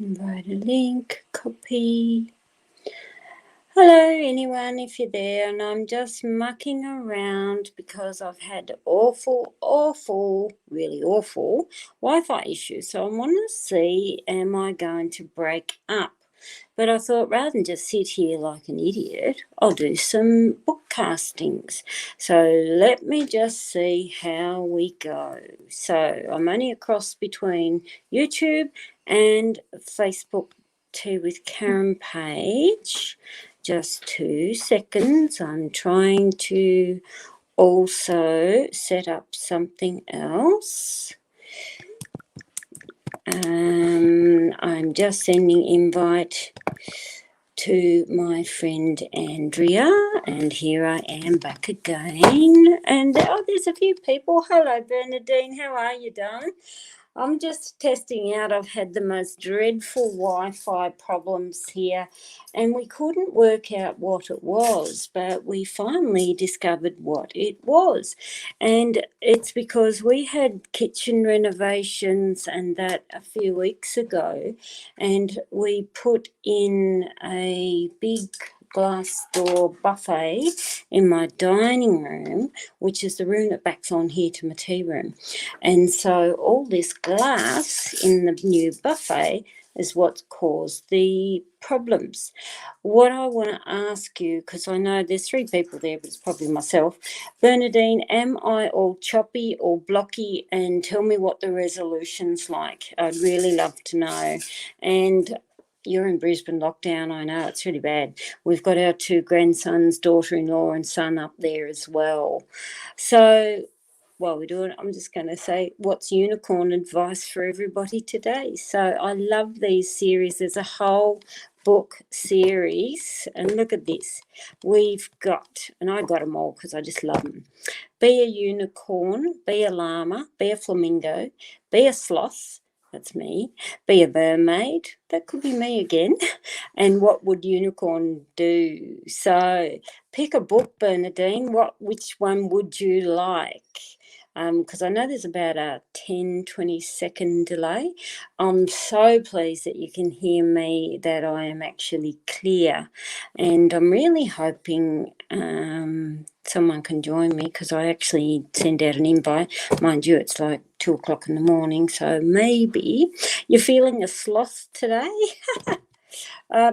Invite a link, copy. Hello anyone, if you're there, and I'm just mucking around because I've had really awful Wi-Fi issues. So I want to see, am I going to break up? But I thought rather than just sit here like an idiot, I'll do some bookcastings. So let me just see how we go. So I'm only across between YouTube and Facebook Tea with Karen page. Just 2 seconds. I'm trying to also set up something else. I'm just sending invite to my friend Andrea, and here I am back again. And there's a few people. Hello, Bernadine. How are you, darling? I'm just testing out. I've had the most dreadful Wi-Fi problems here, and we couldn't work out what it was, but we finally discovered what it was. And it's because we had kitchen renovations and that a few weeks ago, and we put in a big glass door buffet in my dining room, which is the room that backs on here to my tea room. And so all this glass in the new buffet is what's caused the problems. What I want to ask you, because I know there's 3 people there, but it's probably myself. Bernadine, am I all choppy or blocky? And tell me what the resolution's like. I'd really love to know. And you're in Brisbane lockdown, I know, it's really bad. We've got our 2 grandsons, daughter-in-law and son up there as well. So while we're doing it, I'm just going to say what's unicorn advice for everybody today. So I love these series. There's a whole book series, and look at this. We've got, and I got them all because I just love them. Be a unicorn, be a llama, be a flamingo, be a sloth. That's me. Be a mermaid. That could be me again. And what would unicorn do? So pick a book, Bernadine. Which one would you like? Because I know there's about a 10-20 second delay. I'm so pleased that you can hear me, that I am actually clear. And I'm really hoping someone can join me, because I actually send out an invite. Mind you, it's like 2 o'clock in the morning, so maybe you're feeling a sloth today.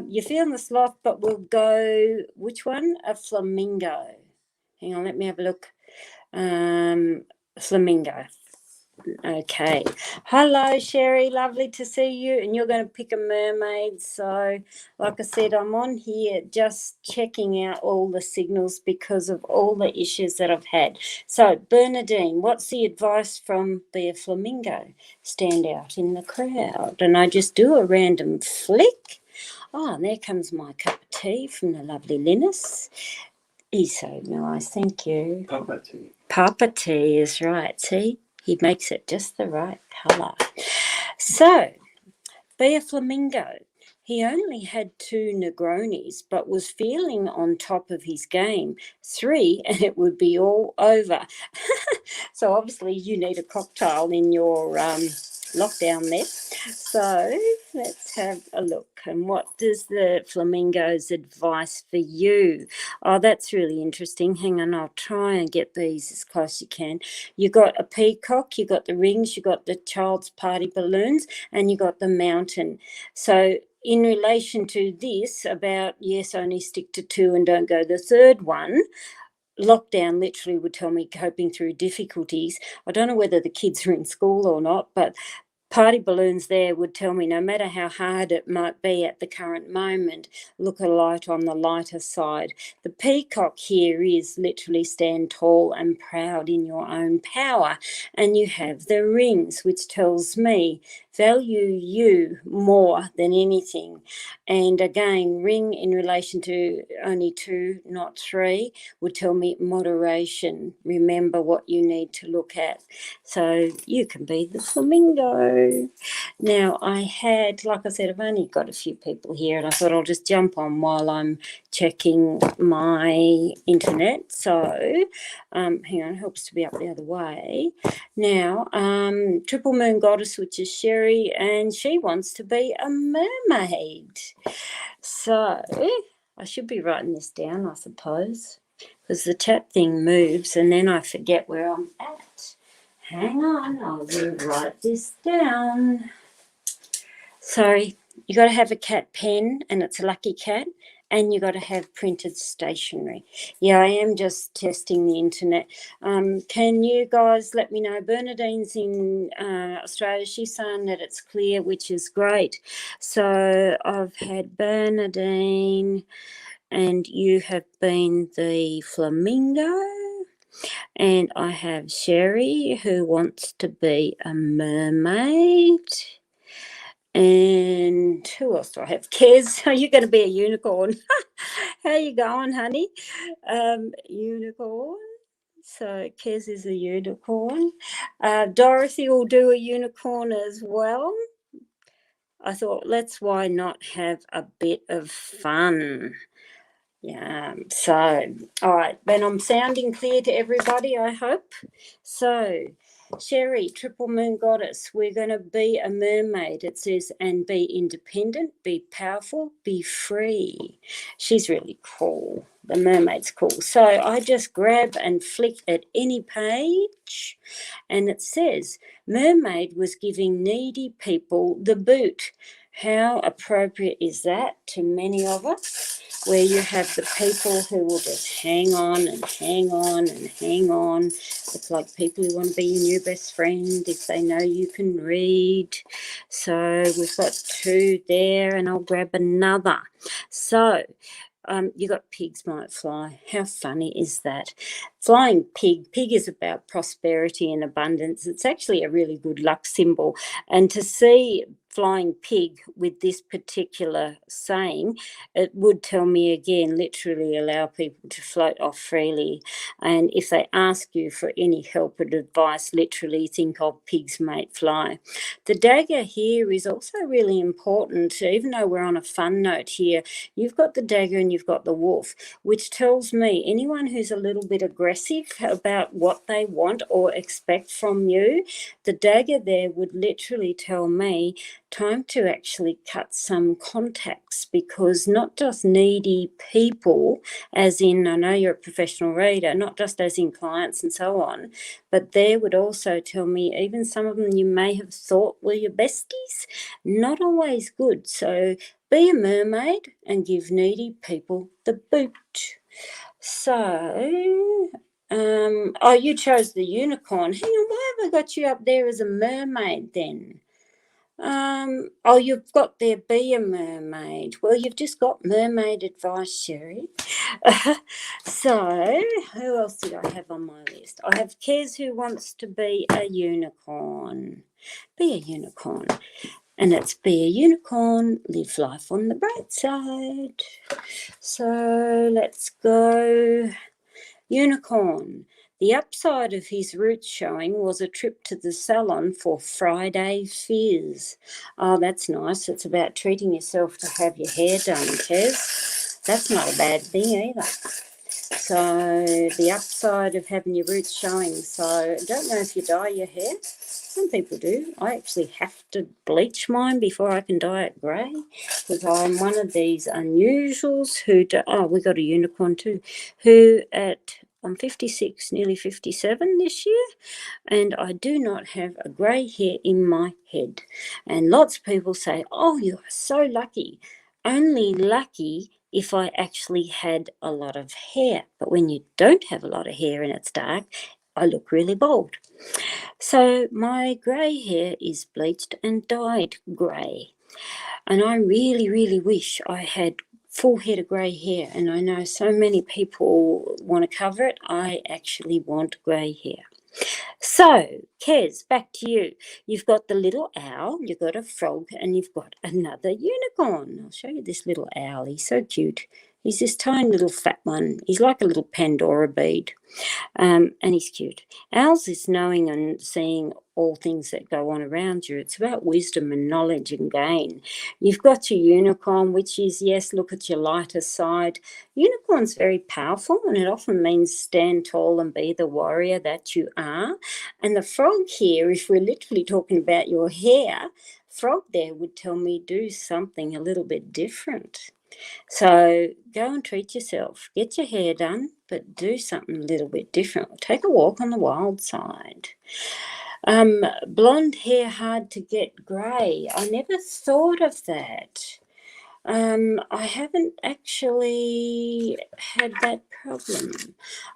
You're feeling the sloth, but we'll go, which one? A flamingo. Hang on, let me have a look. Flamingo. Okay. Hello, Sherry. Lovely to see you. And you're going to pick a mermaid. So, like I said, I'm on here just checking out all the signals because of all the issues that I've had. So, Bernadine, what's the advice from Be a Flamingo? Stand out in the crowd. And I just do a random flick. Oh, and there comes my cup of tea from the lovely Linus. He's so nice. Thank you. Papa tea. Papa tea is right. See? He makes it just the right colour. So, be a flamingo. He only had 2 Negronis, but was feeling on top of his game. 3, and it would be all over. So obviously you need a cocktail in your lockdown there. So let's have a look. And what does the flamingo's advice for you? Oh, that's really interesting. Hang on, I'll try and get these as close as you can. You got a peacock, you got the rings, you got the child's party balloons, and you got the mountain. So in relation to this about, yes, only stick to 2 and don't go the 3rd one, lockdown literally would tell me coping through difficulties. I don't know whether the kids are in school or not, but party balloons there would tell me no matter how hard it might be at the current moment, look a light on the lighter side. The peacock here is literally stand tall and proud in your own power. And you have the rings, which tells me value you more than anything. And again, ring in relation to only 2, not 3, would tell me moderation. Remember what you need to look at. So you can be the flamingo. Now, I had, like I said, I've only got a few people here, and I thought I'll just jump on while I'm checking my internet. So, hang on, it helps to be up the other way. Now, Triple Moon Goddess, which is Sherry, Sherry, and she wants to be a mermaid. So I should be writing this down, I suppose, because the chat thing moves and then I forget where I'm at. Hang on, I will write this down. Sorry, you got to have a cat pen, and it's a lucky cat, and you got to have printed stationery. Yeah, I am just testing the internet. Can you guys let me know? Bernadine's in Australia. She's saying that it's clear, which is great. So I've had Bernadine, and you have been the flamingo. And I have Sherry, who wants to be a mermaid. And who else do I have? Kez, are you going to be a unicorn? How you going, honey? Unicorn. So Kez is a unicorn. Dorothy will do a unicorn as well. I thought, why not have a bit of fun? Yeah, so, all right, then I'm sounding clear to everybody, I hope. So, Sherry, Triple Moon Goddess, we're going to be a mermaid, it says, and be independent, be powerful, be free. She's really cool. The mermaid's cool. So I just grab and flick at any page, and it says, mermaid was giving needy people the boot. How appropriate is that to many of us? Where you have the people who will just hang on and hang on and hang on. It's like people who want to be your new best friend if they know you can read. So we've got 2 there, and I'll grab another. So you got pigs might fly. How funny is that? Flying pig. Pig is about prosperity and abundance. It's actually a really good luck symbol. And to see flying pig with this particular saying, it would tell me again, literally allow people to float off freely. And if they ask you for any help or advice, literally think of pigs may fly. The dagger here is also really important. Even though we're on a fun note here, you've got the dagger and you've got the wolf, which tells me anyone who's a little bit aggressive about what they want or expect from you, the dagger there would literally tell me time to actually cut some contacts, because not just needy people, as in, I know you're a professional reader, not just as in clients and so on, but there would also tell me even some of them you may have thought were your besties, not always good. So be a mermaid and give needy people the boot. So, you chose the unicorn. Hang on, why have I got you up there as a mermaid then? You've got there, be a mermaid. Well, you've just got mermaid advice, Sherry. So, who else did I have on my list? I have Kez, who wants to be a unicorn. Be a unicorn. And it's be a unicorn, live life on the bright side. So, let's go. Unicorn. The upside of his roots showing was a trip to the salon for Friday Fizz. Oh, that's nice. It's about treating yourself to have your hair done, Kez. That's not a bad thing either. So the upside of having your roots showing. So I don't know if you dye your hair. Some people do. I actually have to bleach mine before I can dye it grey, because I'm one of these unusuals who do, we got a unicorn too, who I'm 56, nearly 57 this year, and I do not have a grey hair in my head. And lots of people say, oh, you are so lucky. Only lucky if I actually had a lot of hair. But when you don't have a lot of hair and it's dark, I look really bald. So my grey hair is bleached and dyed grey. And I really, really wish I had full head of grey hair. And I know so many people want to cover it. I actually want grey hair. So, Kez, back to you. You've got the little owl, you've got a frog, and you've got another unicorn. I'll show you this little owl. He's so cute. He's this tiny little fat one. He's like a little Pandora bead. And he's cute. Owls is knowing and seeing all things that go on around you. It's about wisdom and knowledge and gain. You've got your unicorn, which is, yes, look at your lighter side. Unicorn's very powerful, and it often means stand tall and be the warrior that you are. And the frog here, if we're literally talking about your hair, frog there would tell me do something a little bit different. So go and treat yourself. Get your hair done, but do something a little bit different. Take a walk on the wild side. Blonde hair hard to get grey. I never thought of that. I haven't actually had that problem.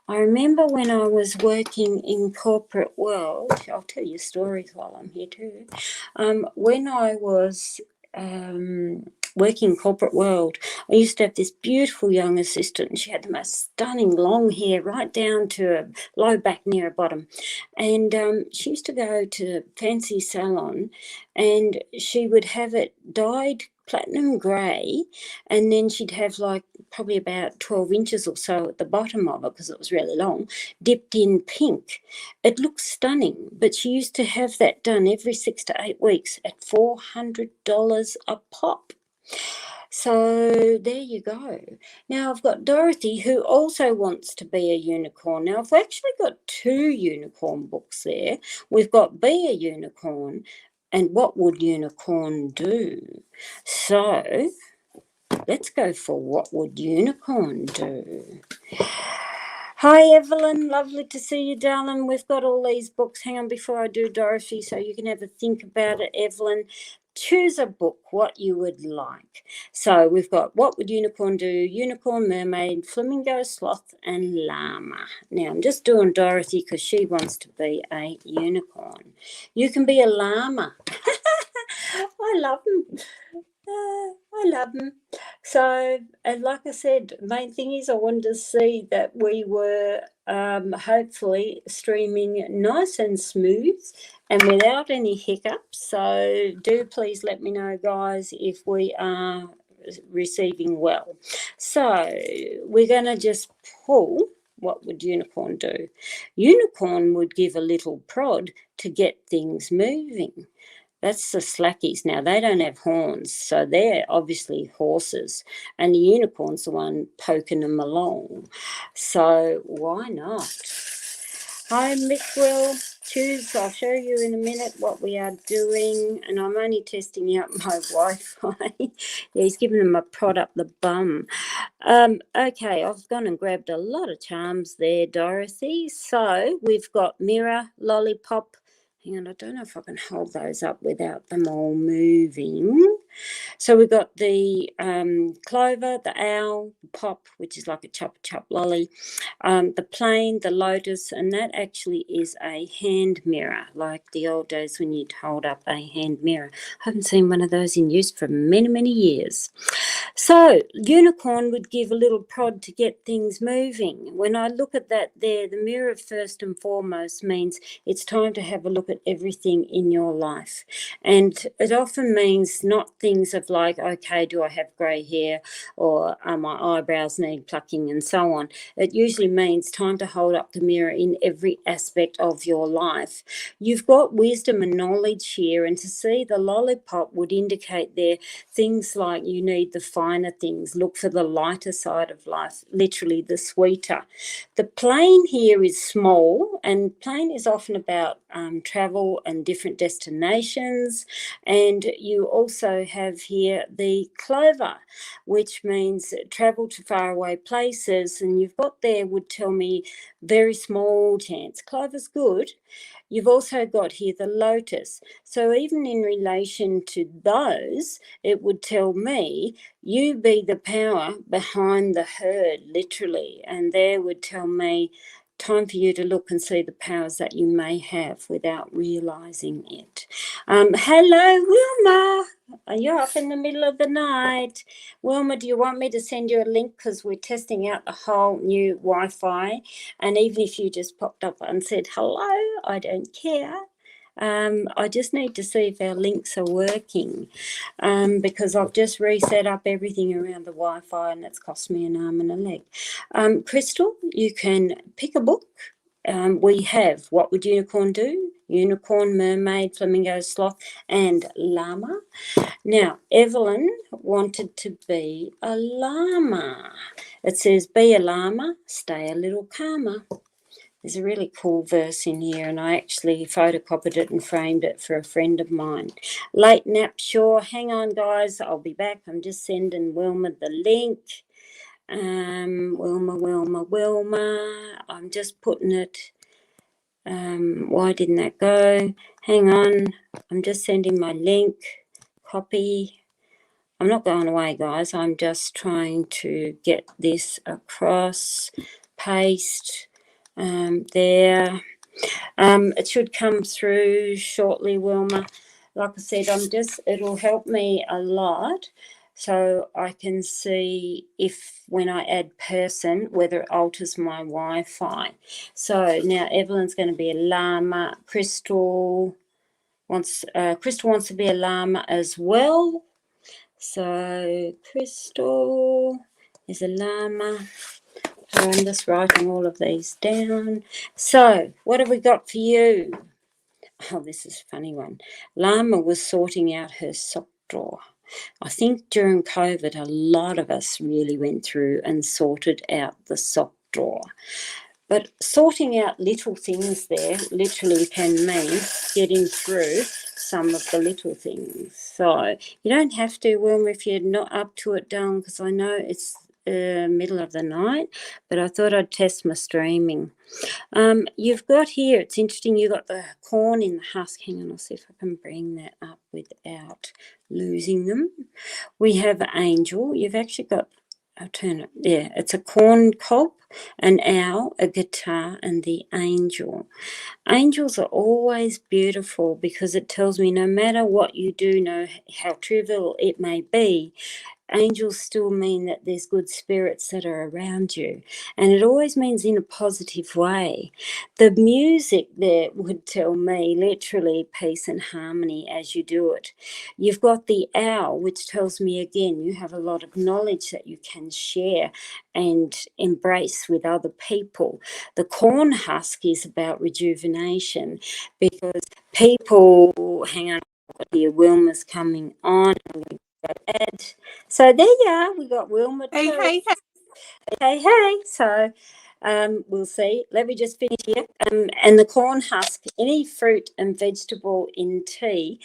I remember when I was working in corporate world, I'll tell you stories while I'm here too. When I was working in corporate world, I used to have this beautiful young assistant, and she had the most stunning long hair right down to a low back near her bottom. And she used to go to a fancy salon, and she would have it dyed platinum grey, and then she'd have like probably about 12 inches or so at the bottom of it, because it was really long, dipped in pink. It looked stunning, but she used to have that done every 6 to 8 weeks at $400 a pop. So there you go. Now I've got Dorothy, who also wants to be a unicorn. Now I've actually got 2 unicorn books there. We've got Be a Unicorn and What Would Unicorn Do? So let's go for What Would Unicorn Do? Hi, Evelyn. Lovely to see you, darling. We've got all these books. Hang on before I do Dorothy, so you can have a think about it, Evelyn. Choose a book, what you would like. So we've got What Would Unicorn Do? Unicorn, Mermaid, Flamingo, Sloth, and Llama. Now, I'm just doing Dorothy because she wants to be a unicorn. You can be a llama. I love them. I love them. So, and like I said, main thing is I wanted to see that we were hopefully streaming nice and smooth and without any hiccups. So do please let me know, guys, if we are receiving well. So we're going to just pull. What would unicorn do? Unicorn would give a little prod to get things moving. That's the slackies. Now, they don't have horns, so they're obviously horses, and the unicorn's the one poking them along. So why not? Hi, Mick Will. Choose. I'll show you in a minute what we are doing, and I'm only testing out my Wi-Fi. Yeah, he's giving them a prod up the bum. Okay, I've gone and grabbed a lot of charms there, Dorothy. So we've got Mirror, Lollipop. Hang on, I don't know if I can hold those up without them all moving. So we've got the clover, the owl, pop, which is like a chop lolly, the plane, the lotus, and that actually is a hand mirror, like the old days when you'd hold up a hand mirror. I haven't seen one of those in use for many, many years. So unicorn would give a little prod to get things moving. When I look at that there, the mirror first and foremost means it's time to have a look at everything in your life. And it often means not things of like, okay, do I have grey hair, or my eyebrows need plucking and so on. It usually means time to hold up the mirror in every aspect of your life. You've got wisdom and knowledge here, and to see the lollipop would indicate there things like you need the finer things, look for the lighter side of life, literally the sweeter. The plane here is small, and plane is often about travel and different destinations. And you also have here the clover, which means travel to faraway places. And you've got there would tell me very small chance. Clover's good. You've also got here the lotus. So even in relation to those, it would tell me you be the power behind the herd, literally. And there would tell me time for you to look and see the powers that you may have without realising it. Hello, Wilma. You're up in the middle of the night. Wilma, do you want me to send you a link? Because we're testing out a whole new Wi-Fi. And even if you just popped up and said hello, I don't care. I just need to see if our links are working, because I've just reset up everything around the Wi-Fi, and it's cost me an arm and a leg. Crystal, you can pick a book. We have What Would Unicorn Do? Unicorn, Mermaid, Flamingo, Sloth, and Llama. Now, Evelyn wanted to be a llama. It says, be a llama, stay a little calmer. There's a really cool verse in here, and I actually photocopied it and framed it for a friend of mine. Late nap, sure. Hang on, guys. I'll be back. I'm just sending Wilma the link. Wilma. I'm just putting it. Why didn't that go? Hang on. I'm just sending my link. Copy. I'm not going away, guys. I'm just trying to get this across. Paste. There. It should come through shortly, Wilma. Like I said, it'll help me a lot, so I can see if when I add person, whether it alters my Wi-Fi. So now Evelyn's going to be a llama. Crystal wants to be a llama as well. So Crystal is a llama. I'm just writing all of these down. So what have we got for you? Oh, this is a funny one. Llama was sorting out her sock drawer. I think during COVID, a lot of us really went through and sorted out the sock drawer. But sorting out little things there literally can mean getting through some of the little things. So you don't have to, Wilma, if you're not up to it, darling, because I know it's middle of the night, but I thought I'd test my streaming. You've got here, it's interesting, you've got the corn in the husk. Hang on, I'll see if I can bring that up without losing them. We have angel. You've actually got, I'll turn it, yeah, it's a corn cob, an owl, a guitar, and the angel. Angels are always beautiful because it tells me no matter what you do, no how trivial it may be, angels still mean that there's good spirits that are around you. And it always means in a positive way. The music there would tell me literally peace and harmony as you do it. You've got the owl, which tells me again, you have a lot of knowledge that you can share and embrace with other people. The corn husk is about rejuvenation because people, hang on, here, Wilma's coming on. So there you are. We got Wilma. Hey. So we'll see. Let me just finish here. And the corn husk, any fruit and vegetable in tea,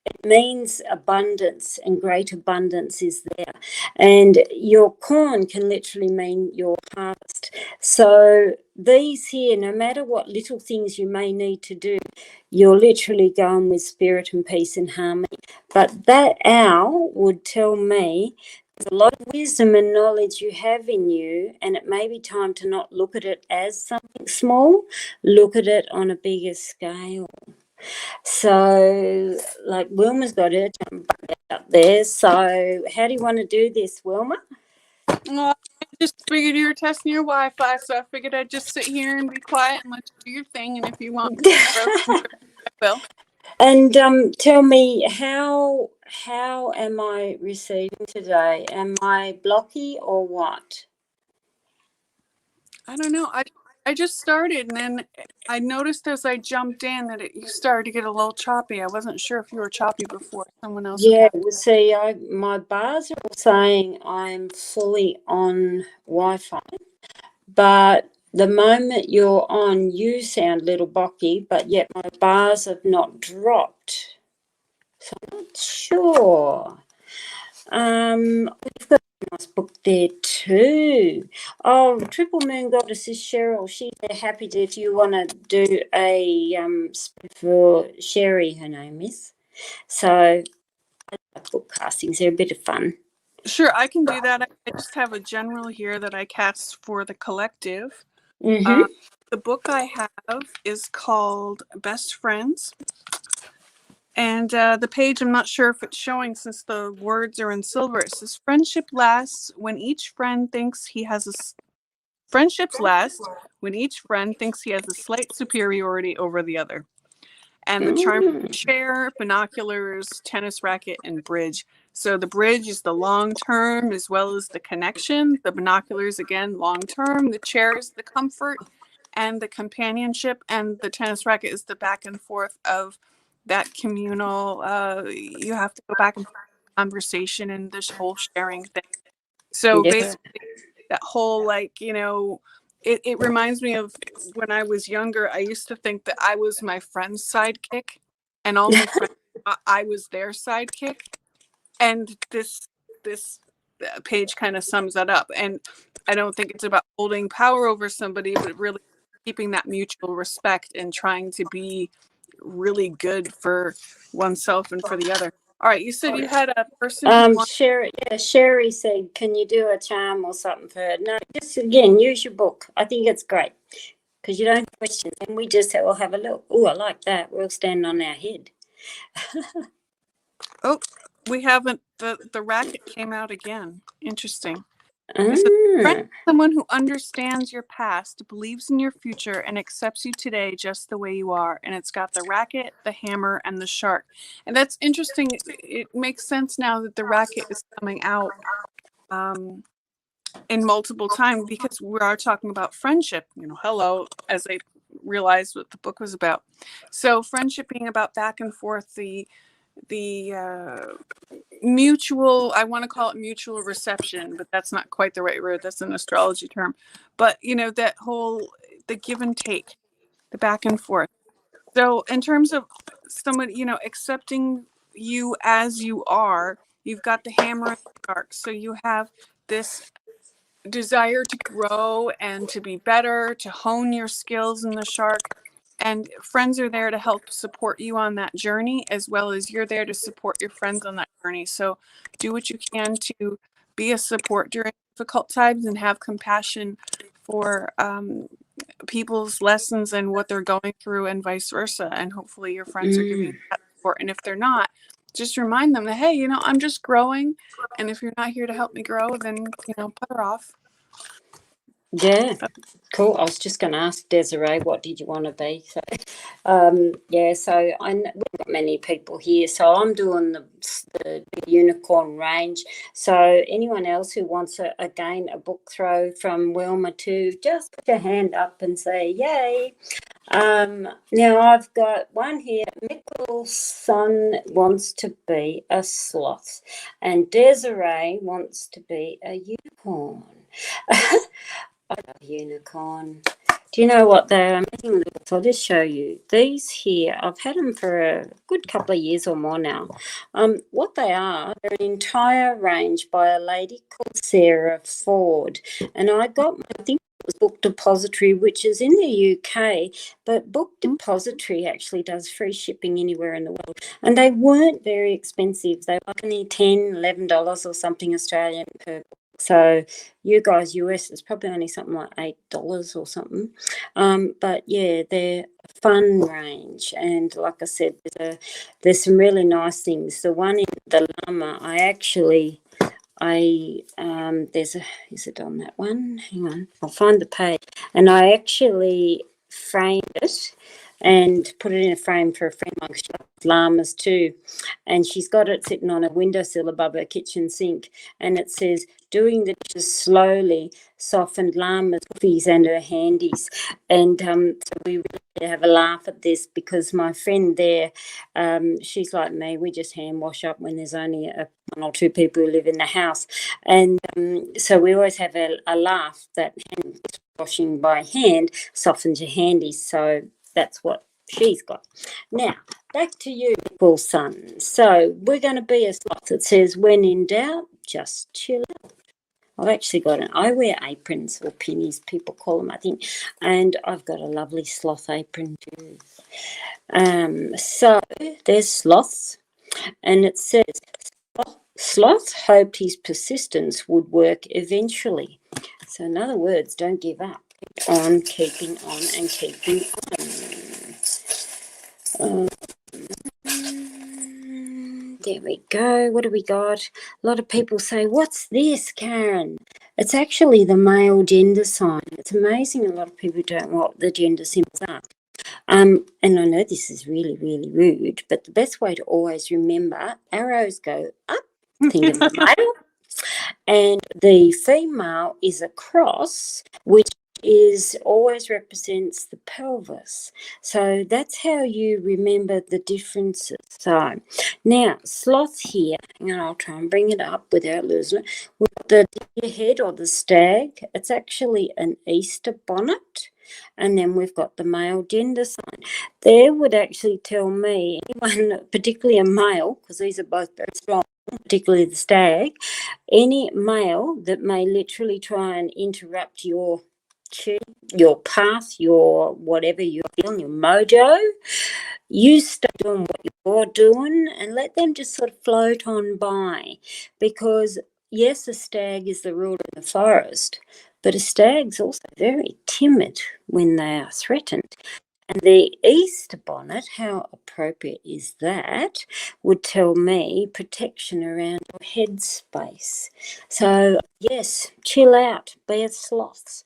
it means abundance, and great abundance is there. And your corn can literally mean your harvest. So these here, no matter what little things you may need to do, you're literally going with spirit and peace and harmony. But that owl would tell me there's a lot of wisdom and knowledge you have in you, and it may be time to not look at it as something small, look at it on a bigger scale. So, like Wilma's got her jump up there. So, how do you want to do this, Wilma? Well, I just figured you were testing your Wi-Fi, so I figured I'd just sit here and be quiet and let you do your thing. And if you want me to I will. And tell me, how am I receiving today? Am I blocky or what? I don't know. I just started, and then I noticed as I jumped in that you started to get a little choppy. I wasn't sure if you were choppy before someone else. Yeah, well, see, my bars are all saying I'm fully on Wi-Fi, but the moment you're on, you sound a little bocky, but yet my bars have not dropped. So I'm not sure. We've got a nice book there too. Oh, Triple Moon Goddess is Cheryl. She's happy to, if you want to do a for Sherry, her name is. So book castings, they're a bit of fun. Sure, I can do that. I just have a general here that I cast for the collective. Mm-hmm. The book I have is called Best Friends. And the page, I'm not sure if it's showing since the words are in silver. It says, friendships last when each friend thinks he has a slight superiority over the other. And the charm chair, binoculars, tennis racket, and bridge. So the bridge is the long term as well as the connection. The binoculars, again, long term. The chair is the comfort and the companionship. And the tennis racket is the back and forth of that communal, you have to go back and forth conversation and this whole sharing thing. So basically that whole, like, it reminds me of when I was younger. I used to think that I was my friend's sidekick, and all my friends I was their sidekick. And this page kind of sums that up. And I don't think it's about holding power over somebody, but really keeping that mutual respect and trying to be really good for oneself and for the other. All right, you said you had a person who Sherry said, can you do a charm or something for her? No, just again, use your book. I think it's great because you don't question and we just all have a look. Oh, I like that. We'll stand on our head. Oh, we haven't, the racket came out again. Interesting. Someone who understands your past, believes in your future, and accepts you today just the way you are. And it's got the racket, the hammer, and the shark. And that's interesting. It makes sense now that the racket is coming out in multiple times, because we are talking about friendship. Hello, as I realized what the book was about. So friendship being about back and forth, the mutual, I want to call it mutual reception, but that's not quite the right word. That's an astrology term. But that whole, the give and take, the back and forth. So in terms of somebody, accepting you as you are, you've got the hammer and the shark. So you have this desire to grow and to be better, to hone your skills in the shark. And friends are there to help support you on that journey, as well as you're there to support your friends on that journey. So do what you can to be a support during difficult times and have compassion for people's lessons and what they're going through, and vice versa. And hopefully your friends are giving you that support. And if they're not, just remind them that, hey, I'm just growing. And if you're not here to help me grow, then, put her off. Yeah, cool. I was just going to ask Desiree, what did you want to be? So, so we've got many people here. So I'm doing the unicorn range. So anyone else who wants, again, a book throw from Wilma too, just put your hand up and say, yay. Now I've got one here. Michael's son wants to be a sloth and Desiree wants to be a unicorn. I love unicorn. Do you know what they're amazing? I'll just show you. These here, I've had them for a good couple of years or more now. What they are, they're an entire range by a lady called Sarah Ford. And I got, I think it was Book Depository, which is in the UK, but Book Depository actually does free shipping anywhere in the world. And they weren't very expensive. They were only $10, $11 or something Australian per book. So you guys, US, it's probably only something like $8 or something. But yeah, they're a fun range. And like I said, there's some really nice things. The one in the llama, is it on that one? Hang on, I'll find the page. And I actually framed it and put it in a frame for a friend of mine. She loves llamas too. And she's got it sitting on a windowsill above her kitchen sink. And it says, doing the dishes slowly softened llamas, woofies and her handies. And so we really have a laugh at this because my friend there, she's like me, we just hand wash up when there's only one or two people who live in the house. And so we always have a laugh that hand washing by hand softens your handies. So that's what she's got. Now, back to you, Paul son. So we're going to be a sloth. It says, when in doubt, just chill out. I've actually got I wear aprons or pennies, people call them, I think. And I've got a lovely sloth apron too. So there's sloths. And it says, sloth hoped his persistence would work eventually. So in other words, don't give up. Keep on keeping on and keeping on. There we go. What do we got? A lot of people say, what's this, Karen? It's actually the male gender sign. It's amazing a lot of people don't know what the gender symbols are. And I know this is really, really rude, but the best way to always remember, arrows go up, think of the male, and the female is a cross, which is always represents the pelvis. So that's how you remember the differences. So now sloth here, and I'll try and bring it up without losing it. With the deer head or the stag, it's actually an Easter bonnet. And then we've got the male gender sign. There would actually tell me, anyone, particularly a male, because these are both very strong, particularly the stag, any male that may literally try and interrupt your chi, your path, your whatever you're feeling, your mojo, you stop doing what you're doing and let them just sort of float on by. Because yes, a stag is the ruler of the forest, but a stag's also very timid when they are threatened. And the Easter bonnet, how appropriate is that, would tell me protection around your head space. So, yes, chill out, be a sloth.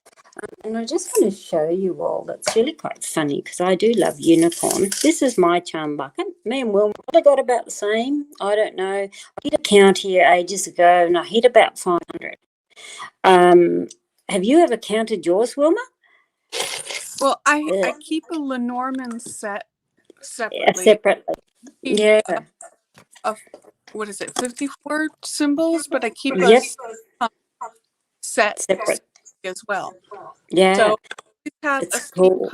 And I just want to show you all, that's really quite funny because I do love unicorns. This is my charm bucket. Me and Wilma probably got about the same. I don't know. I did a count here ages ago and I hit about 500. Have you ever counted yours, Wilma? Well, I keep a Lenormand set separately. Separately. Yeah. Of what is it, 54 symbols? But I keep Yep. a set Separate as well. Yeah. So we have It's a cool.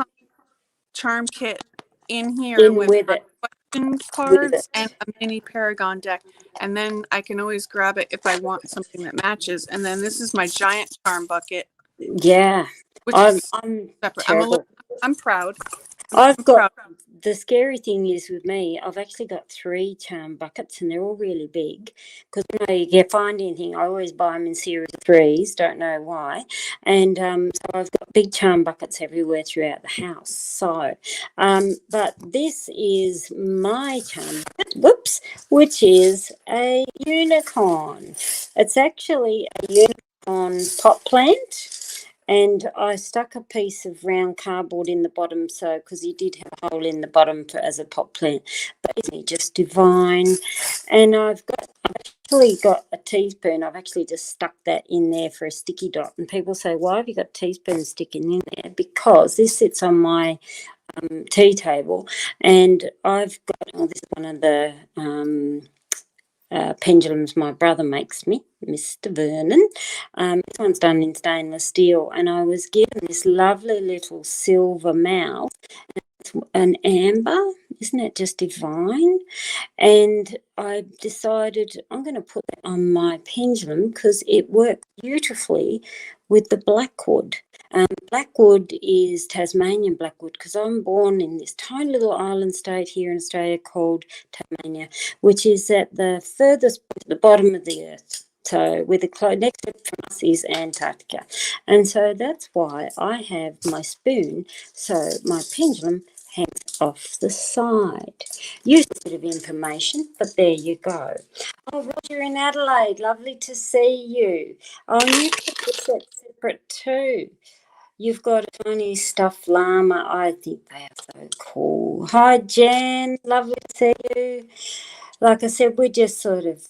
charm kit in here with it. question cards and a mini Paragon deck. And then I can always grab it if I want something that matches. And then this is my giant charm bucket. Yeah. Which I'm separate. terrible. I'm proud. I've got, the scary thing is with me, I've actually got 3 charm buckets and they're all really big because when you find anything, I always buy them in series of 3s, don't know why. And so I've got big charm buckets everywhere throughout the house. So, but this is my charm bucket, which is a unicorn. It's actually a unicorn pot plant. And I stuck a piece of round cardboard in the bottom, so because he did have a hole in the bottom as a pot plant, but isn't he just divine? And I've actually got a teaspoon. I've actually just stuck that in there for a sticky dot. And people say, "Why have you got teaspoons sticking in there?" Because this sits on my tea table, and I've got this is one of the pendulums my brother makes me, Mr. Vernon. This one's done in stainless steel, and I was given this lovely little silver mouth, an amber. Isn't it just divine? And I decided I'm going to put that on my pendulum because it works beautifully with the blackwood. Blackwood is Tasmanian blackwood because I'm born in this tiny little island state here in Australia called Tasmania, which is at the furthest point at the bottom of the earth. So with the next step from us is Antarctica. And so that's why I have my spoon, so my pendulum hangs off the side. Use a bit of information, but there you go. Oh, Roger in Adelaide, lovely to see you. Oh, you keep the set separate too. You've got a tiny stuffed llama. I think they are so cool. Hi, Jen. Lovely to see you. Like I said, we're just sort of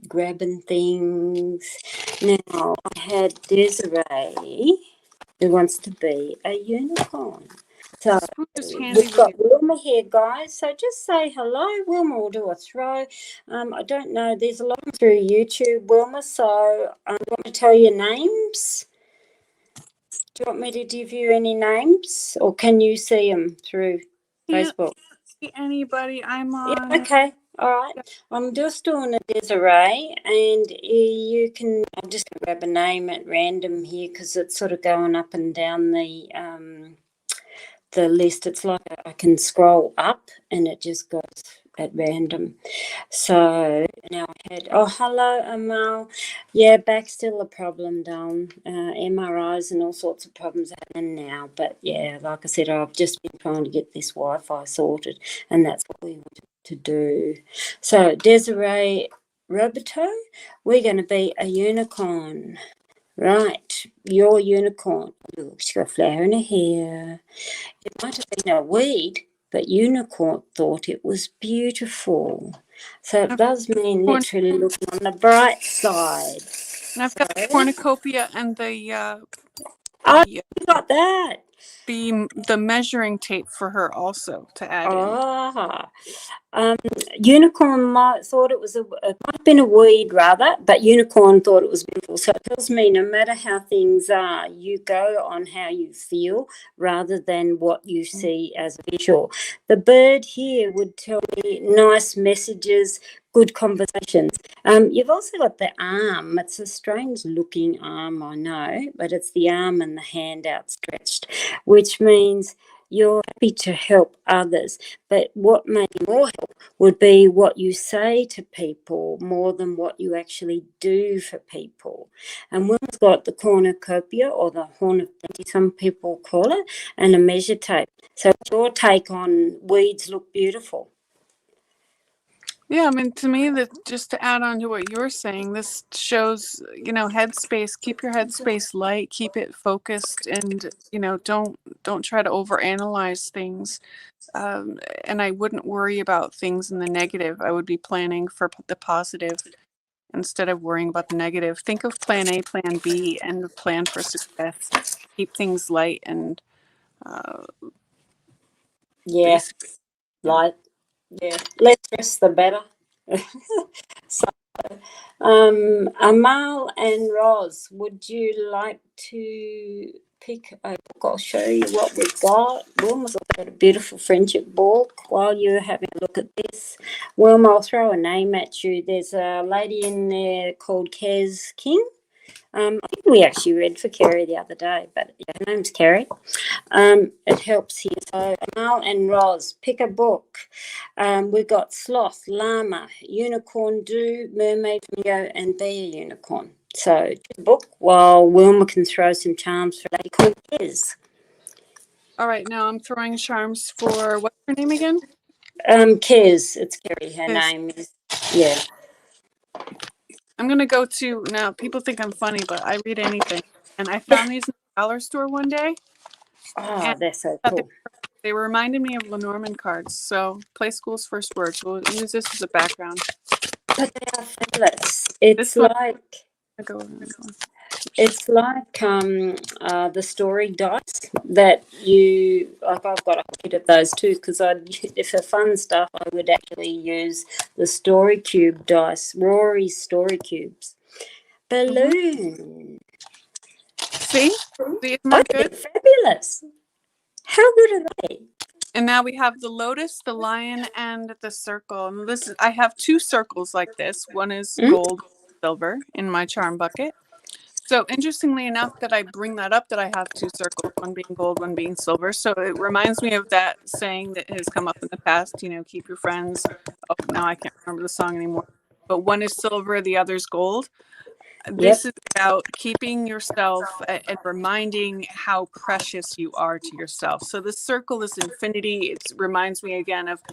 grabbing things. Now, I had Desiree, who wants to be a unicorn. So we've got Wilma here, guys. So just say hello. Wilma will do a throw. I don't know. There's a lot through YouTube, Wilma. So I want to tell you names. Do you want me to give you any names, or can you see them through Facebook? See anybody? I'm on. Yeah, okay, all right. I'm just doing a Desiree, and you can. I'll just grab a name at random here because it's sort of going up and down the list. It's like I can scroll up, and it just goes at random. So now I had, hello, Amal. Yeah, back's still a problem, darling. MRIs and all sorts of problems happening now. But yeah, like I said, I've just been trying to get this Wi-Fi sorted, and that's what we want to do. So Desiree Roberto, we're going to be a unicorn. Right, your unicorn. Look, she's got a flower in her hair. It might have been a weed, but unicorn thought it was beautiful. So it does mean literally looking on the bright side. And I've got the cornucopia and the Oh, the you got that. the measuring tape for her also to add in. Ah, unicorn thought it was it might have been a weed rather, but unicorn thought it was beautiful. So it tells me no matter how things are, you go on how you feel rather than what you see as a visual. The bird here would tell me nice messages, good conversations. You've also got the arm. It's a strange looking arm, I know, but it's the arm and the hand outstretched, which means you're happy to help others. But what may be more help would be what you say to people more than what you actually do for people. And one's got the cornucopia or the horn of plenty, some people call it, and a measure tape. So your take on weeds look beautiful. Yeah, I mean, to me, that just to add on to what you're saying, this shows, headspace. Keep your headspace light. Keep it focused, and don't try to overanalyze things. And I wouldn't worry about things in the negative. I would be planning for the positive instead of worrying about the negative. Think of plan A, plan B, and plan for success. Keep things light and Yeah, basically, yeah. light. Yeah, less stress the better. So, Amal and Roz, would you like to pick a book? I'll show you what we've got. Wilma's got a beautiful friendship book. While you're having a look at this, Wilma, I'll throw a name at you. There's a lady in there called Kez King. I think we actually read for Kerry the other day, but yeah, her name's Kerry. It helps here. So Amal and Roz, pick a book. We've got Sloth, Llama, Unicorn Do, Mermaid, Flamingo, and Be a Unicorn. So choose a book while Wilma can throw some charms for a lady called Liz. All right, now I'm throwing charms for what's her name again? Kez, it's Kerry, her Liz. name is. Yeah. I'm gonna go to now. People think I'm funny, but I read anything. And I found these in the dollar store one day, Oh, and they're so I thought cool. they reminded me of Lenormand cards. So play school's first words. We'll use this as a background. But they are fabulous. This one, go. It's like the story dice that you like. I've got a bit of those too because if for fun stuff, I would actually use the story cube dice, Rory's story cubes. Balloon. See, isn't Oh, that they're good? fabulous. How good are they? And now we have the lotus, the lion, and the circle. And I have two circles like this. One is Mm? gold, silver in my charm bucket. So interestingly enough that I bring that up, that I have two circles, one being gold, one being silver. So it reminds me of that saying that has come up in the past, keep your friends. Oh, now I can't remember the song anymore. But one is silver, the other's gold. Yep. This is about keeping yourself and reminding how precious you are to yourself. So the circle is infinity. It reminds me again of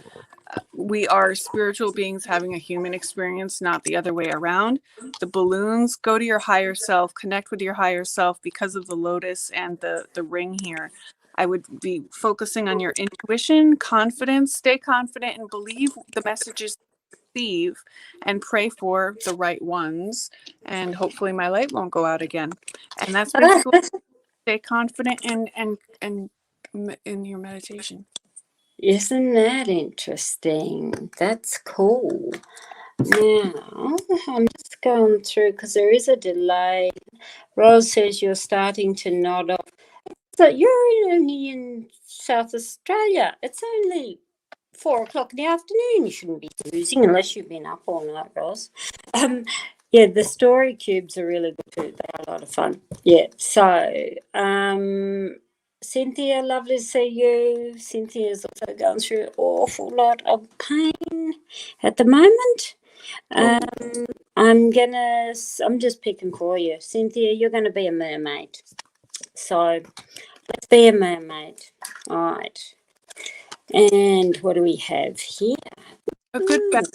we are spiritual beings having a human experience, not the other way around. The balloons, go to your higher self, connect with your higher self because of the lotus and the ring here. I would be focusing on your intuition, confidence, stay confident and believe the messages you receive and pray for the right ones. And hopefully my light won't go out again. And that's basically stay confident and in your meditation. Isn't that interesting? That's cool. Now, I'm just going through because there is a delay. Rose says you're starting to nod off. So you're only in South Australia. It's only 4 o'clock in the afternoon. You shouldn't be losing unless you've been up all night, Rose. Yeah, the story cubes are really good too. They're a lot of fun. Yeah. So, Cynthia, lovely to see you. Cynthia's also going through an awful lot of pain at the moment. I'm just picking for you. Cynthia, you're going to be a mermaid. So let's be a mermaid. All right. And what do we have here? A good bet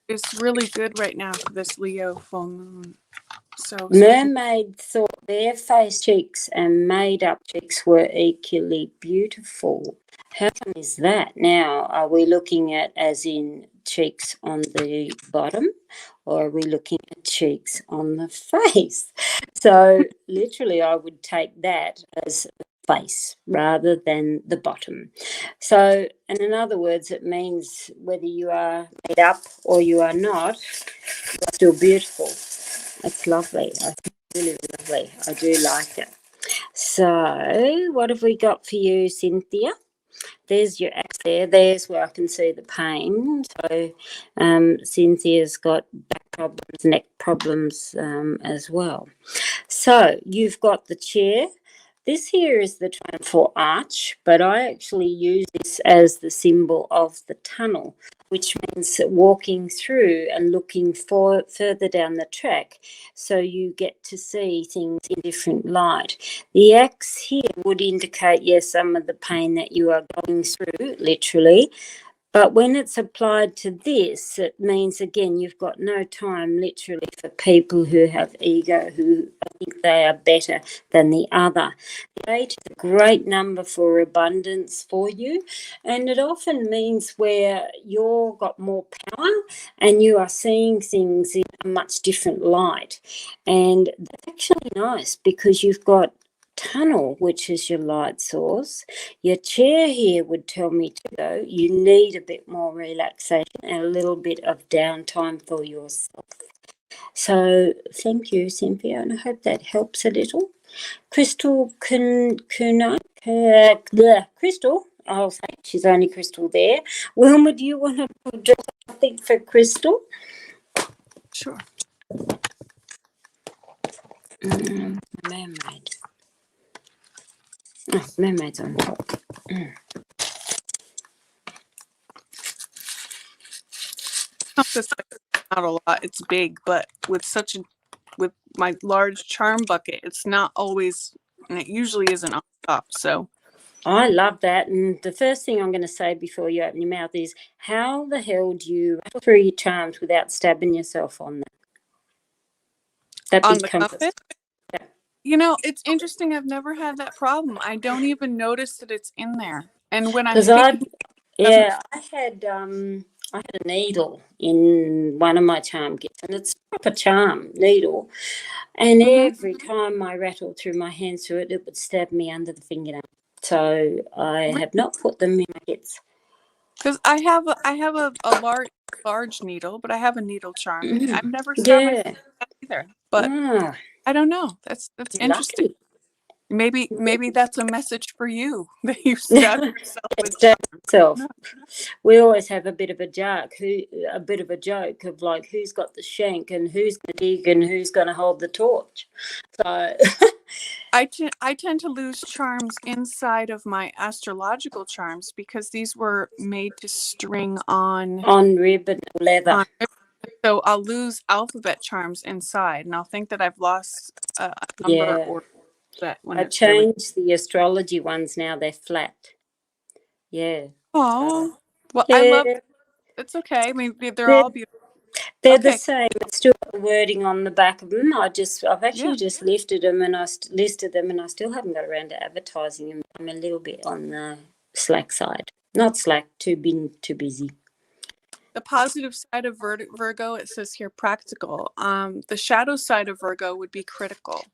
is really good right now for this Leo full moon. So Mermaid thought their face cheeks and made up cheeks were equally beautiful. How come is that? Now, are we looking at as in cheeks on the bottom, or are we looking at cheeks on the face? So literally I would take that as face rather than the bottom. So, and in other words, it means whether you are made up or you are not, you're still beautiful. It's lovely. I think it's really lovely. I do like it. So what have we got for you, Cynthia? There's your axe there. There's where I can see the pain. So Cynthia's got back problems, neck problems as well. So you've got the chair. This here is the term for arch, but I actually use this as the symbol of the tunnel, which means walking through and looking for further down the track, so you get to see things in different light. The axe here would indicate, yes, some of the pain that you are going through, literally. But when it's applied to this, it means, again, you've got no time, literally, for people who have ego, who think they are better than the other. The 8 is a great number for abundance for you, and it often means where you've got more power and you are seeing things in a much different light. And that's actually nice because you've got tunnel, which is your light source. Your chair here would tell me to go, you need a bit more relaxation and a little bit of downtime for yourself. So thank you, Cynthia, and I hope that helps a little. Crystal Crystal, I'll say she's only Crystal there. Wilma, do you want to draw something for Crystal? Sure. Mermaid. Oh, mermaid's on top. Compass, not a lot. It's big, but with my large charm bucket, it's not always, and it usually isn't on top. So I love that. And the first thing I'm going to say before you open your mouth is, how the hell do you rattle through your charms without stabbing yourself on that? That on big the compass. compass, Yeah. you know, it's interesting. I've never had that problem. I don't even notice that it's in there. And when I'm Because thinking, I had a needle in one of my charm kits, and it's a proper charm needle. And every time I rattled through my hands through it, it would stab me under the fingernail. So I have not put them in my kits. because I have a large needle, but I have a needle charm, and I've never stabbed myself either. But I don't know. That's interesting. Lucky. Maybe that's a message for you that you stab yourself with yourself. We always have a bit of a joke of like, who's got the shank and who's going to dig and who's going to hold the torch. So I tend to lose charms inside of my astrological charms because these were made to string on ribbon leather. So I'll lose alphabet charms inside, and I'll think that I've lost a number or that when I changed the astrology ones now. They're flat. Yeah. Oh, well, I love. It's okay. I mean, they're all beautiful. They're the same. It's still got the wording on the back of them. I've actually just listed them and I still haven't got around to advertising them. I'm a little bit on the slack side. Not slack, too busy. The positive side of Virgo, it says here, practical. The shadow side of Virgo would be critical.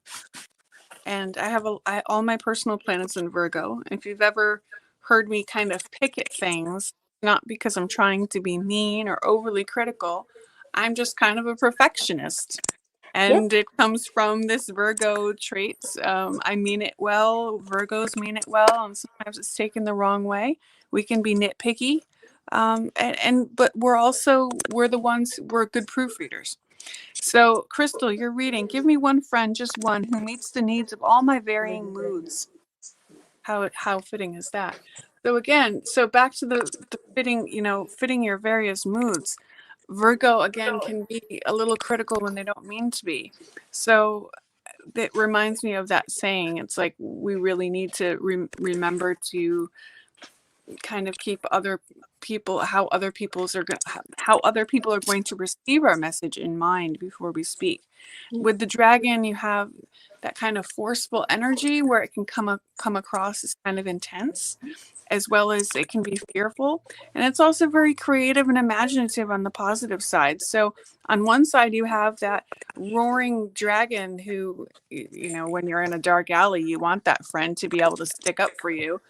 And I have all my personal planets in Virgo. If you've ever heard me kind of pick at things, not because I'm trying to be mean or overly critical, I'm just kind of a perfectionist. And it comes from this Virgo traits. I mean it well. Virgos mean it well, and sometimes it's taken the wrong way. We can be nitpicky, but we're good proofreaders. So, Crystal, you're reading. Give me one friend, just one, who meets the needs of all my varying moods. How fitting is that? So again, back to the fitting your various moods. Virgo, again, can be a little critical when they don't mean to be. So that reminds me of that saying. It's like we really need to remember to kind of keep other people, how other people are going to receive our message in mind before we speak. With the dragon, you have that kind of forceful energy where it can come across as kind of intense, as well as it can be fearful. And it's also very creative and imaginative on the positive side. So on one side, you have that roaring dragon who, when you're in a dark alley, you want that friend to be able to stick up for you.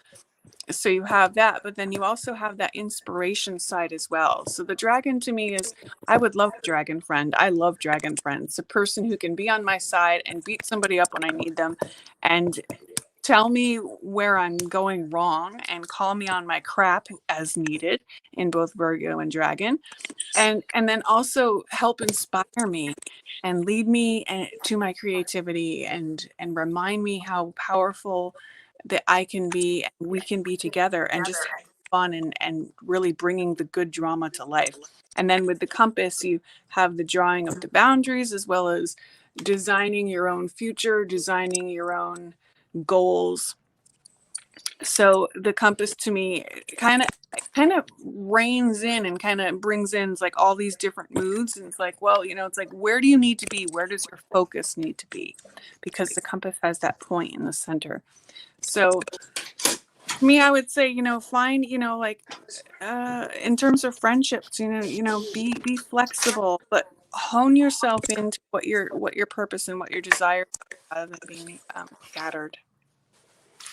So you have that, but then you also have that inspiration side as well. So the dragon to me is, I would love a dragon friend. I love dragon friends, a person who can be on my side and beat somebody up when I need them and tell me where I'm going wrong and call me on my crap as needed in both Virgo and Dragon. And then also help inspire me and lead me to my creativity and remind me how powerful that I can be and we can be together and just have fun and really bringing the good drama to life. And then with the compass, you have the drawing of the boundaries as well as designing your own future, designing your own goals. So the compass to me kind of reins in and kind of brings in like all these different moods, and it's like, well, it's like, where do you need to be? Where does your focus need to be? Because the compass has that point in the center. So me, I would say, find, like in terms of friendships, be flexible, but hone yourself into what your purpose and what your desire is, rather than being scattered.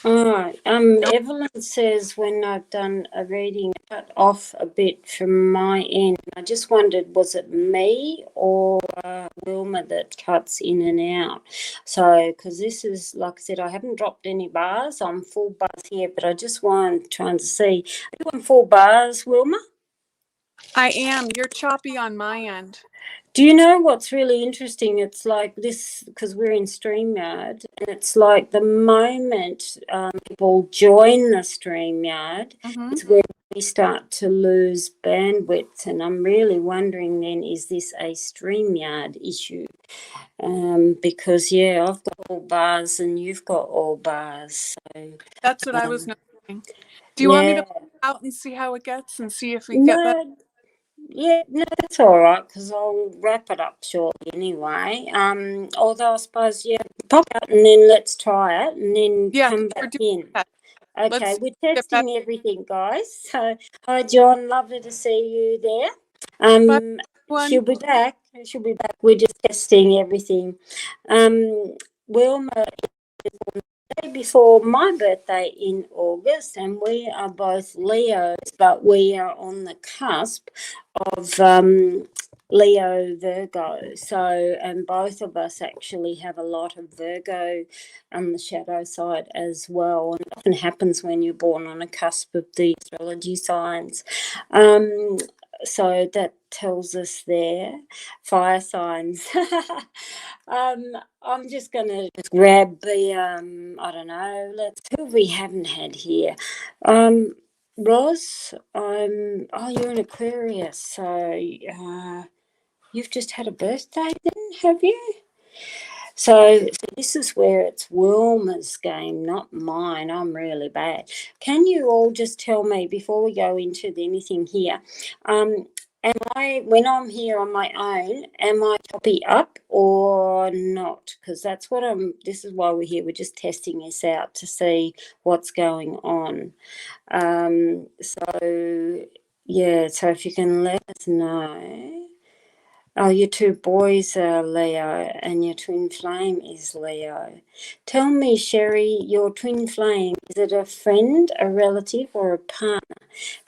All right. Evelyn says when I've done a reading, cut off a bit from my end. I just wondered, was it me or Wilma that cuts in and out? So, because this is, like I said, I haven't dropped any bars. I'm full bars here, but I just trying to see. Are you on full bars, Wilma? I am. You're choppy on my end. Do you know what's really interesting? It's like this, because we're in StreamYard, and it's like the moment people join the StreamYard, it's where we start to lose bandwidth. And I'm really wondering then, is this a StreamYard issue? Because, yeah, I've got all bars and you've got all bars. So, that's what I was noticing. Do you want me to put it out and see how it gets and see if we get that? Yeah, no, that's all right, because I'll wrap it up shortly anyway. Although I suppose, pop out and then let's try it and then come back in. That. Okay, we're testing everything, guys. So, hi, John. Lovely to see you there. She'll be back. We're just testing everything. Wilma is day before my birthday in August, and we are both Leos, but we are on the cusp of Leo Virgo. So, and both of us actually have a lot of Virgo on the shadow side as well. And it often happens when you're born on a cusp of the astrology signs. So that tells us there, fire signs. I'm just going to grab the, I don't know, who we haven't had here. Roz, you're an Aquarius, so you've just had a birthday then, have you? So this is where it's Wilma's game, not mine. I'm really bad. Can you all just tell me, before we go into anything here, when I'm here on my own, am I copy up or not? Because this is why we're here. We're just testing this out to see what's going on. So if you can let us know. Oh, your two boys are Leo and your twin flame is Leo. Tell me, Sherry, your twin flame, is it a friend, a relative, or a partner?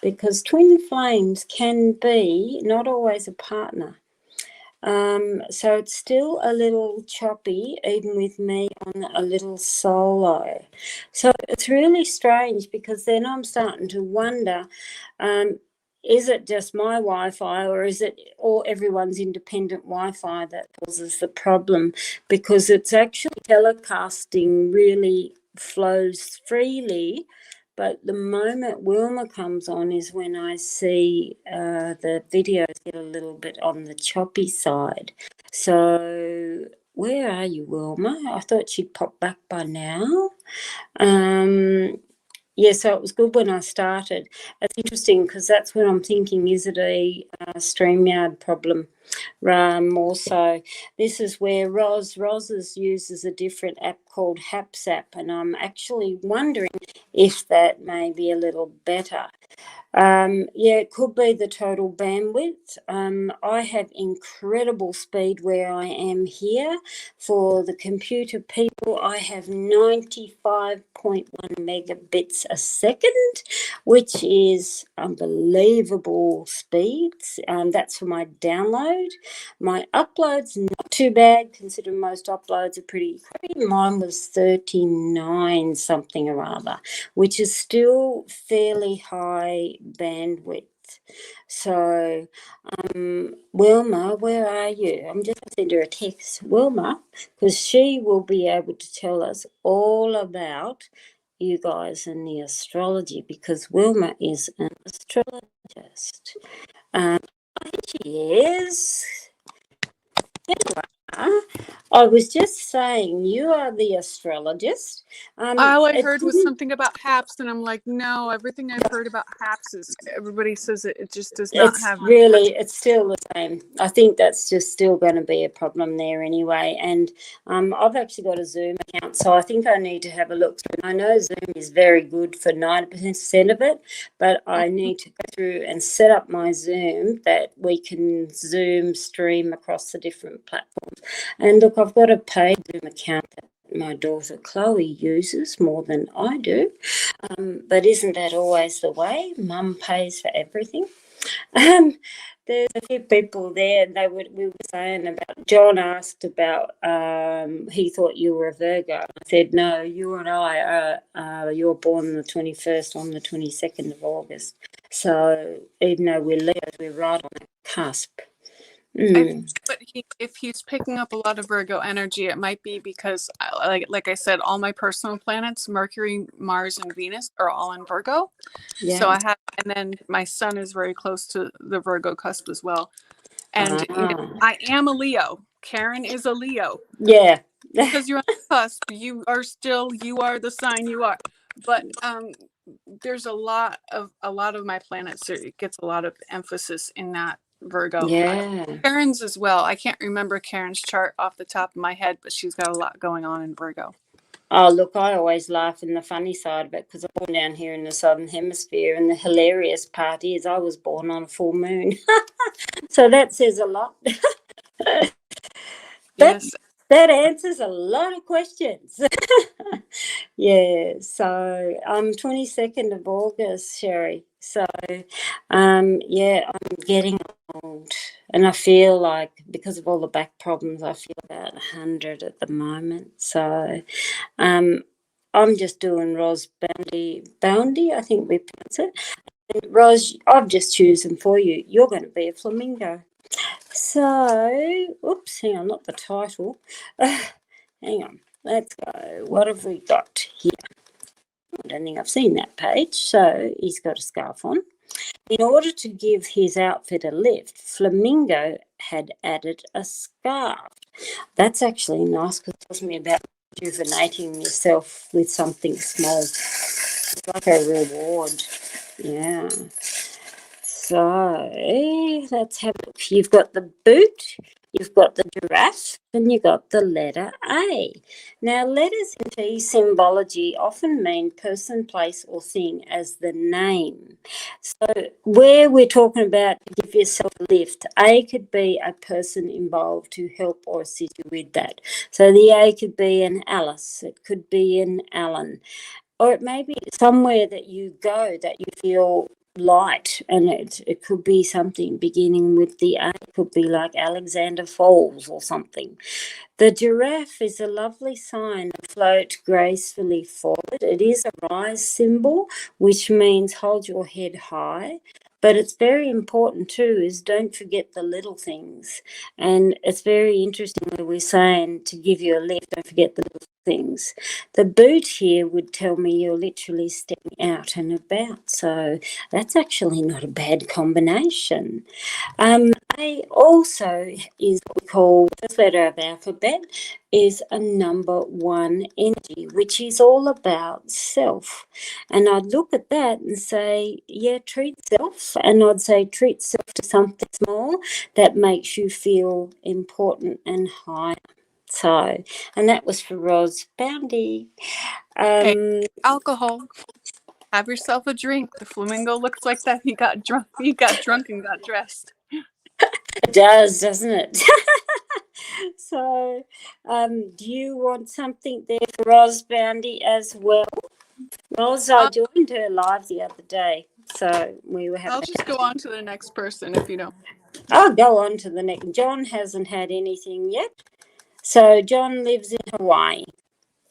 Because twin flames can be not always a partner. So it's still a little choppy, even with me on a little solo. So it's really strange, because then I'm starting to wonder, is it just my Wi-Fi, or is it all everyone's independent Wi-Fi that causes the problem? Because it's actually telecasting really flows freely, but the moment Wilma comes on is when I see the videos get a little bit on the choppy side. So where are you, Wilma? I thought she'd pop back by now. Yeah, so it was good when I started. It's interesting because that's when I'm thinking, is it a StreamYard problem? Also, this is where Roz's uses a different app called HapsApp, and I'm actually wondering if that may be a little better. Yeah, it could be the total bandwidth. I have incredible speed where I am here. For the computer people, I have 95.1 megabits a second, which is unbelievable speeds. That's for my download. My upload's not too bad, considering most uploads are pretty crappy. Mine was 39 something or other, which is still fairly high bandwidth. So, Wilma, where are you? I'm just going to send her a text, Wilma, because she will be able to tell us all about you guys and the astrology, because Wilma is an astrologist. I think she is. I was just saying, you are the astrologist. All I heard was something about HAPS, and I'm like, no, everything I've heard about HAPS is everybody says it just does not have. It's still the same. I think that's just still going to be a problem there anyway. And I've actually got a Zoom account, so I think I need to have a look through. I know Zoom is very good for 90% of it, but I need to go through and set up my Zoom that we can Zoom stream across the different platforms. And look, I've got a paid Zoom account that my daughter Chloe uses more than I do. But isn't that always the way? Mum pays for everything. There's a few people there, and we were saying about, John asked about, he thought you were a Virgo. I said, no, you and I are, you're born on the 21st, on the 22nd of August. So even though we're Leos, we're right on the cusp. But if he's picking up a lot of Virgo energy, it might be because, like I said, all my personal planets, Mercury, Mars, and Venus, are all in Virgo. Yeah. So I have, and then my sun is very close to the Virgo cusp as well. And I am a Leo. Karen is a Leo. Yeah. Because you're on the cusp, you are the sign you are. But there's a lot of my planets. It gets a lot of emphasis in that Virgo. Yeah. Karen's as well. I can't remember Karen's chart off the top of my head, but she's got a lot going on in Virgo. Oh, look, I always laugh in the funny side of it because I'm born down here in the Southern Hemisphere, and the hilarious part is I was born on a full moon. So that says a lot. Yes. That answers a lot of questions. Yeah, so 22nd of August, Sherry. So, yeah, I'm getting old, and I feel like, because of all the back problems, I feel about 100 at the moment. So, I'm just doing Ros Boundy, I think we pronounce it. And Ros, I've just chosen for you. You're going to be a flamingo. So, oops, hang on, not the title. Hang on, let's go. What have we got here? I don't think I've seen that page. So, he's got a scarf on. In order to give his outfit a lift, Flamingo had added a scarf. That's actually nice because it tells me about rejuvenating yourself with something small. It's like a reward. Yeah. So let's have a look. You've got the boot, you've got the giraffe, and you've got the letter A. Now, letters in T symbology often mean person, place, or thing as the name. So where we're talking about to give yourself a lift, A could be a person involved to help or assist you with that. So the A could be an Alice, it could be an Alan, or it may be somewhere that you go that you feel light, and it could be something beginning with the A. It could be like Alexander Falls or something. The giraffe is a lovely sign to float gracefully forward. It is a rise symbol, which means hold your head high. But it's very important too, is don't forget the little things. And it's very interesting that we're saying to give you a lift, don't forget the little things. The boot here would tell me you're literally stepping out and about. So that's actually not a bad combination. A also is what we call, first letter of alphabet, is a number 1 energy, which is all about self. And I'd look at that and say, yeah, treat self. And I'd say treat self to something small that makes you feel important and higher. So, and that was for Roz Boundy. Hey, alcohol. Have yourself a drink. The flamingo looks like that. He got drunk. He got drunk and got dressed. It does, doesn't it? So, do you want something there for Roz Boundy as well? Roz, I joined her live the other day, so we were having. I'll just go on to the next person if you don't. I'll go on to the next. John hasn't had anything yet. So John lives in Hawaii,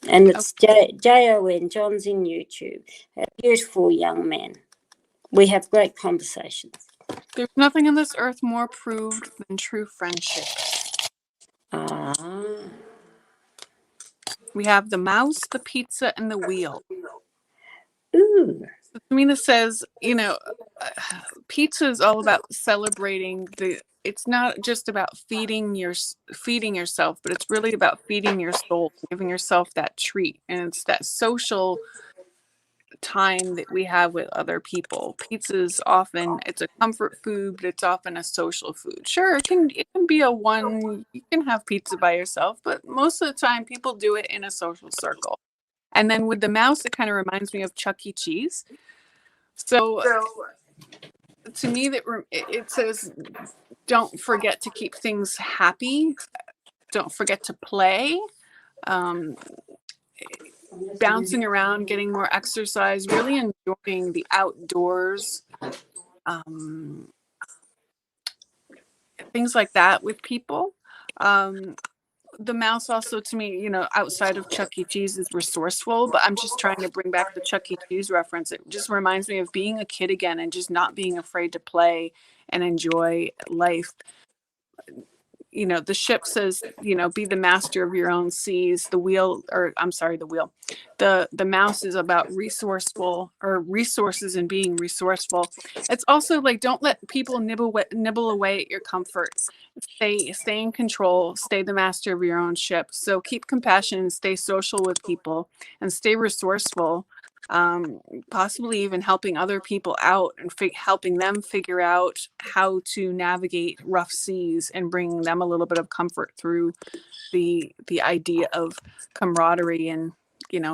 and it's Jon. John's in YouTube. A beautiful young man. We have great conversations. There's nothing on this earth more proved than true friendship. We have the mouse, the pizza, and the wheel. Ooh. So Tamina says, pizza is all about celebrating it's not just about feeding yourself, but it's really about feeding your soul, giving yourself that treat. And it's that social time that we have with other people. Pizza is often, it's a comfort food, but it's often a social food. Sure, it can be you can have pizza by yourself, but most of the time people do it in a social circle. And then with the mouse, it kind of reminds me of Chuck E. Cheese. So to me, it says, don't forget to keep things happy. Don't forget to play. Bouncing around, getting more exercise, really enjoying the outdoors. Things like that with people. The mouse also, to me, outside of Chuck E. Cheese, is resourceful, but I'm just trying to bring back the Chuck E. Cheese reference. It just reminds me of being a kid again and just not being afraid to play and enjoy life. The ship says, be the master of your own seas. The mouse is about resources and being resourceful. It's also like, don't let people nibble away at your comfort. Stay in control, stay the master of your own ship. So keep compassion and stay social with people and stay resourceful. Possibly even helping other people out and helping them figure out how to navigate rough seas and bringing them a little bit of comfort through the idea of camaraderie and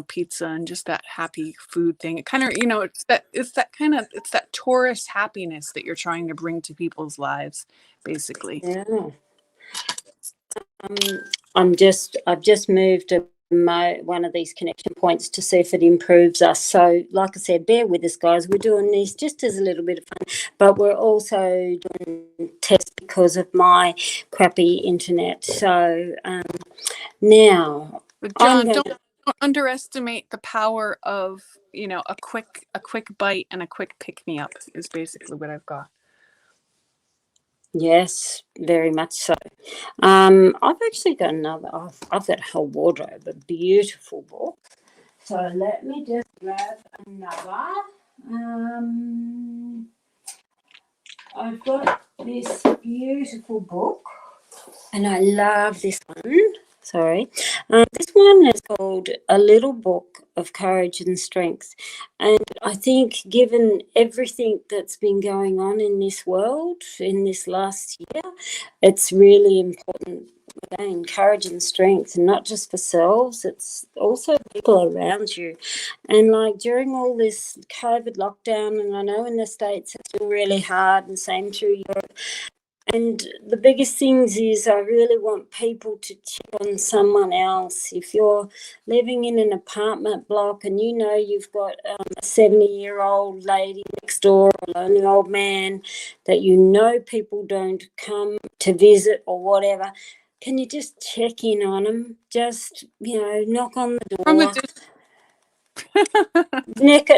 pizza and just that happy food thing. It kind of it's that tourist happiness that you're trying to bring to people's lives, basically. Yeah. I've just moved one of these connection points to see if it improves us. So like I said, bear with us, guys. We're doing these just as a little bit of fun, but we're also doing tests because of my crappy internet. So now, but John, don't underestimate the power of a quick bite and a quick pick me up is basically what I've got. Yes, very much so. I've actually got I've got a whole wardrobe, a beautiful book. So let me just grab another. I've got this beautiful book, and I love this one. Sorry. This one is called A Little Book of Courage and Strength. And I think given everything that's been going on in this world in this last year, it's really important, again, courage and strength, and not just for selves, it's also people around you. And like during all this COVID lockdown, and I know in the States it's been really hard, and same through Europe. And the biggest things is I really want people to check on someone else. If you're living in an apartment block and you've got a 70-year-old lady next door, or a lonely old man that people don't come to visit or whatever, can you just check in on them? Just, knock on the door. Knock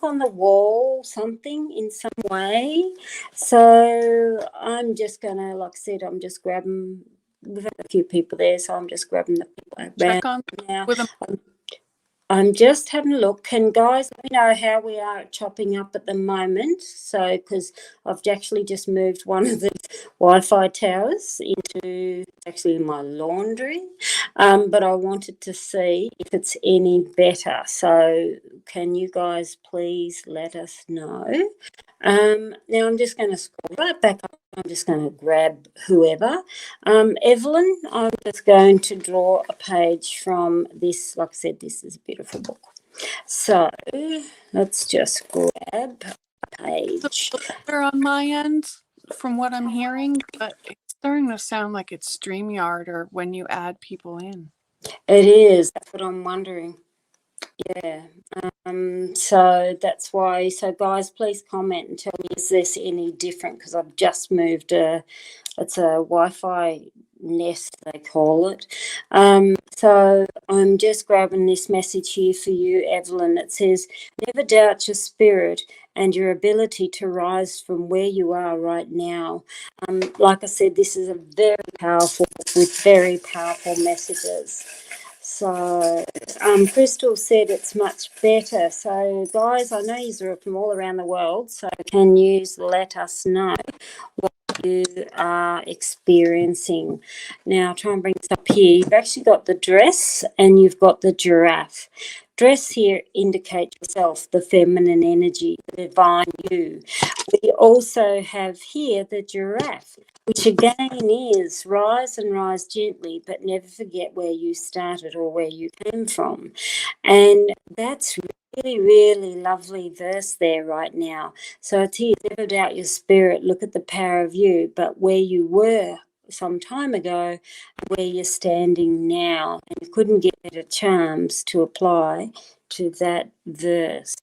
on the wall, something in some way. So I'm just gonna, like I said, I'm just grabbing we've had a few people there, so I'm just grabbing the people around Check on now. with them. I'm just having a look. Can guys let me know how we are chopping up at the moment? So, because I've actually just moved one of the Wi-Fi towers into actually my laundry, but I wanted to see if it's any better. So, can you guys please let us know? Now I'm just going to scroll right back up. I'm just going to grab whoever. Evelyn, I'm just going to draw a page from this. Like I said, this is a beautiful book. So let's just grab a page. They're on my end from what I'm hearing, but it's starting to sound like it's StreamYard or when you add people in. It is. That's what I'm wondering. Yeah. So that's why. So guys, please comment and tell me, is this any different? Because I've just moved it's a Wi-Fi nest, they call it. So I'm just grabbing this message here for you, Evelyn. It says, never doubt your spirit and your ability to rise from where you are right now. Like I said, this is a very powerful book with very powerful messages. So Crystal said it's much better. So guys, I know you're from all around the world, so can you let us know what you are experiencing? Now try and bring this up here. You've actually got the dress and you've got the giraffe. Dress here indicates yourself, the feminine energy, the divine you. We also have here the giraffe, which again is rise and rise gently, but never forget where you started or where you came from. And that's really, really lovely verse there right now. So it's here, never doubt your spirit, look at the power of you, but where you were some time ago, where you're standing now, and you couldn't get better charms to apply to that verse.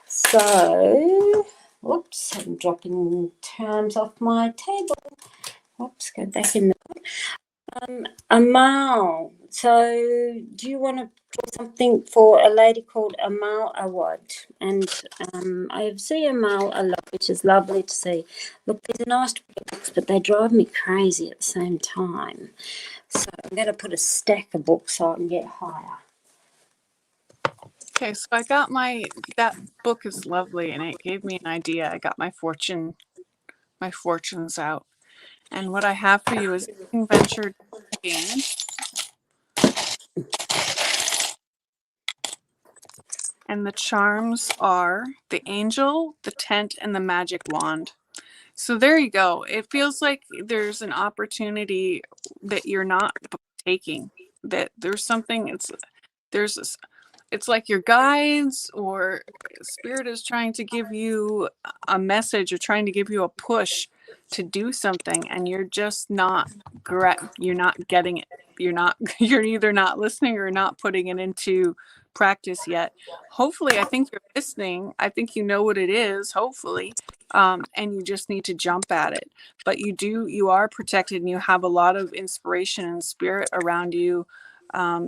So, whoops, I'm dropping terms off my table. Oops, go back in the Amal. So, do you want to draw something for a lady called Amal Awad? And I see Amal a lot, which is lovely to see. Look, these are nice books, but they drive me crazy at the same time. So I'm going to put a stack of books so I can get higher. Okay, so I got that book is lovely and it gave me an idea. I got my fortunes out. And what I have for you is ventured game. And the charms are the angel, the tent, and the magic wand. So there you go. It feels like there's an opportunity that you're not taking. That there's something. It's like your guides or spirit is trying to give you a message or trying to give you a push to do something, and you're just not you're not getting it. You're either not listening or not putting it into practice yet. Hopefully, I think you're listening. I think you know what it is, hopefully. And you just need to jump at it. But you are protected and you have a lot of inspiration and spirit around you,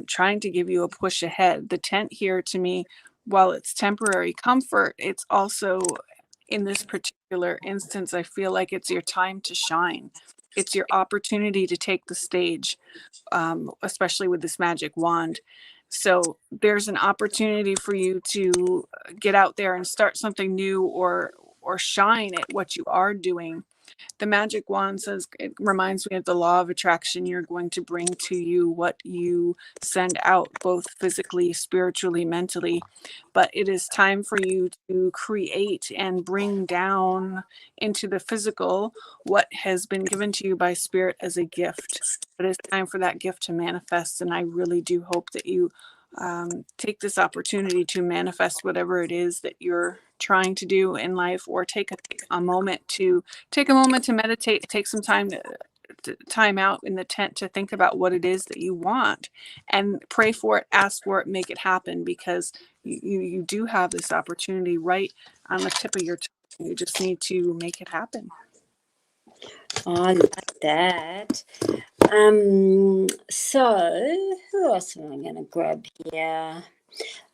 trying to give you a push ahead. The tent here, to me, while it's temporary comfort, it's also, in this particular instance, I feel like it's your time to shine. It's your opportunity to take the stage, especially with this magic wand. So there's an opportunity for you to get out there and start something new or shine at what you are doing. The magic wand says, it reminds me of the law of attraction. You're going to bring to you what you send out, both physically, spiritually, mentally. But it is time for you to create and bring down into the physical what has been given to you by spirit as a gift. But it's time for that gift to manifest. And I really do hope that you take this opportunity to manifest whatever it is that you're trying to do in life, or take a moment to meditate, take some time time out in the tent to think about what it is that you want, and pray for it, ask for it, make it happen, because you do have this opportunity right on the tip of your tongue. You just need to make it happen. I like that. So who else am I going to grab here?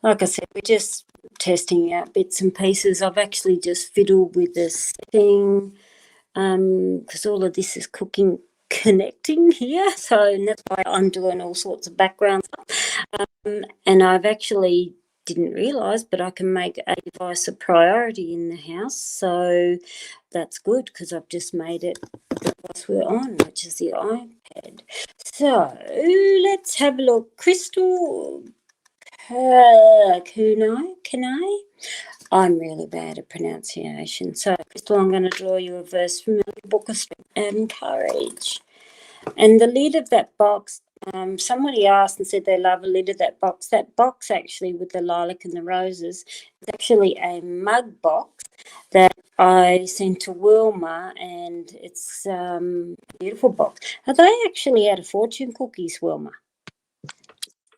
Like I said, we're just testing out bits and pieces. I've actually just fiddled with this thing because all of this is cooking connecting here. So and that's why I'm doing all sorts of background stuff. And I've actually didn't realise, but I can make a device a priority in the house. So that's good because I've just made it the device we're on, which is the iPad. So let's have a look. Crystal Kunai? I'm really bad at pronunciation. So, Crystal, I'm going to draw you a verse from the book of Strength and Courage. And the lid of that box, somebody asked and said they love a lid of that box. That box actually with the lilac and the roses is actually a mug box that I sent to Wilma, and it's a beautiful box. Are they actually out of fortune cookies, Wilma?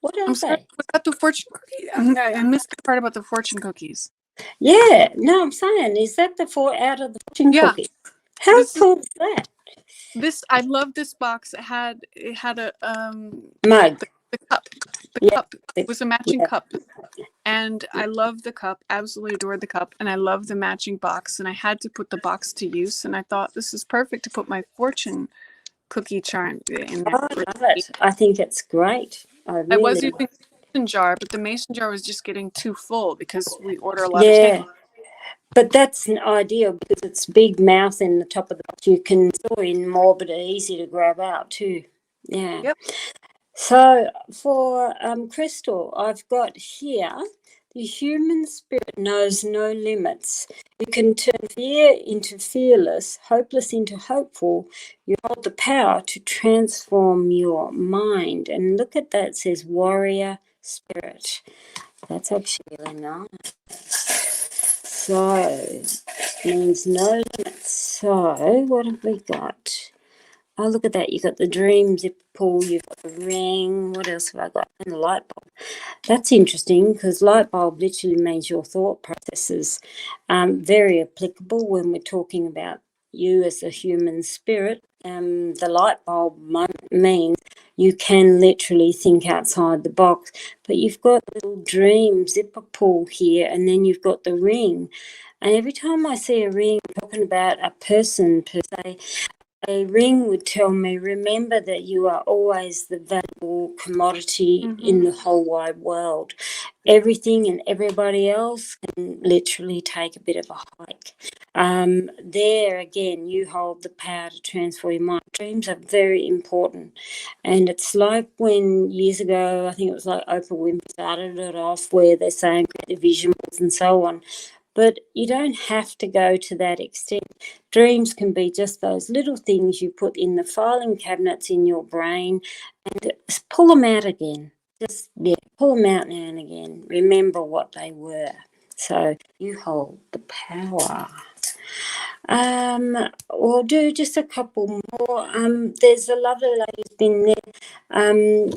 What are I'm sorry, they? was that the fortune cookie? I missed the part about the fortune cookies. Yeah, no, I'm saying, is that the out of the fortune cookie? How cool is that? I love this box. It had a mug. The cup. The cup was a matching cup. And I love the cup, absolutely adored the cup, and I love the matching box, and I had to put the box to use, and I thought this is perfect to put my fortune cookie charm in there. I love it. I think it's great. I was using the mason jar, but the mason jar was just getting too full because we order a lot of candy. But that's an ideal because it's big mouth in the top of the box. You can store in more, but easy to grab out too. Yeah. Yep. So for Crystal, I've got here, the human spirit knows no limits. You can turn fear into fearless, hopeless into hopeful. You hold the power to transform your mind. And look at that, it says warrior spirit. That's actually really nice. So, means no limits. So, what have we got? Oh, look at that. You've got the dream zip pull, you've got the ring. What else have I got? And the light bulb. That's interesting because light bulb literally means your thought processes. Very applicable when we're talking about you as a human spirit. The light bulb means you can literally think outside the box, but you've got a little dream zipper pull here, and then you've got the ring. And every time I see a ring, I'm talking about a person per se, a ring would tell me, remember that you are always the valuable commodity in the whole wide world. Everything and everybody else can literally take a bit of a hike. There again, you hold the power to transform your mind. Dreams are very important. And it's like when years ago, I think it was like Oprah Winfrey started it off where they're saying create the vision boards and so on. But you don't have to go to that extent. Dreams can be just those little things you put in the filing cabinets in your brain and pull them out again. Just, pull them out now and again. Remember what they were. So you hold the power. We'll do just a couple more. There's a lovely lady who's been there,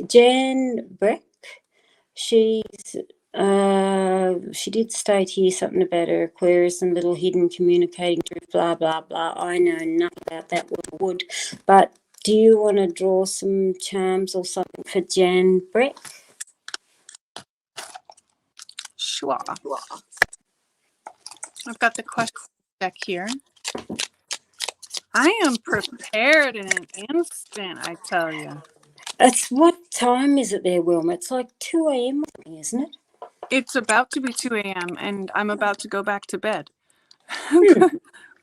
Jan Breck. She did state here something about her Aquarius and little hidden communicating truth, blah, blah, blah. I know nothing about that wood. But do you want to draw some charms or something for Jan Breck? Sure. I've got the question deck here. I am prepared in an instant, I tell you. It's what time is it there, Wilma? It's like 2 a.m., isn't it? It's about to be 2 a.m. and I'm about to go back to bed.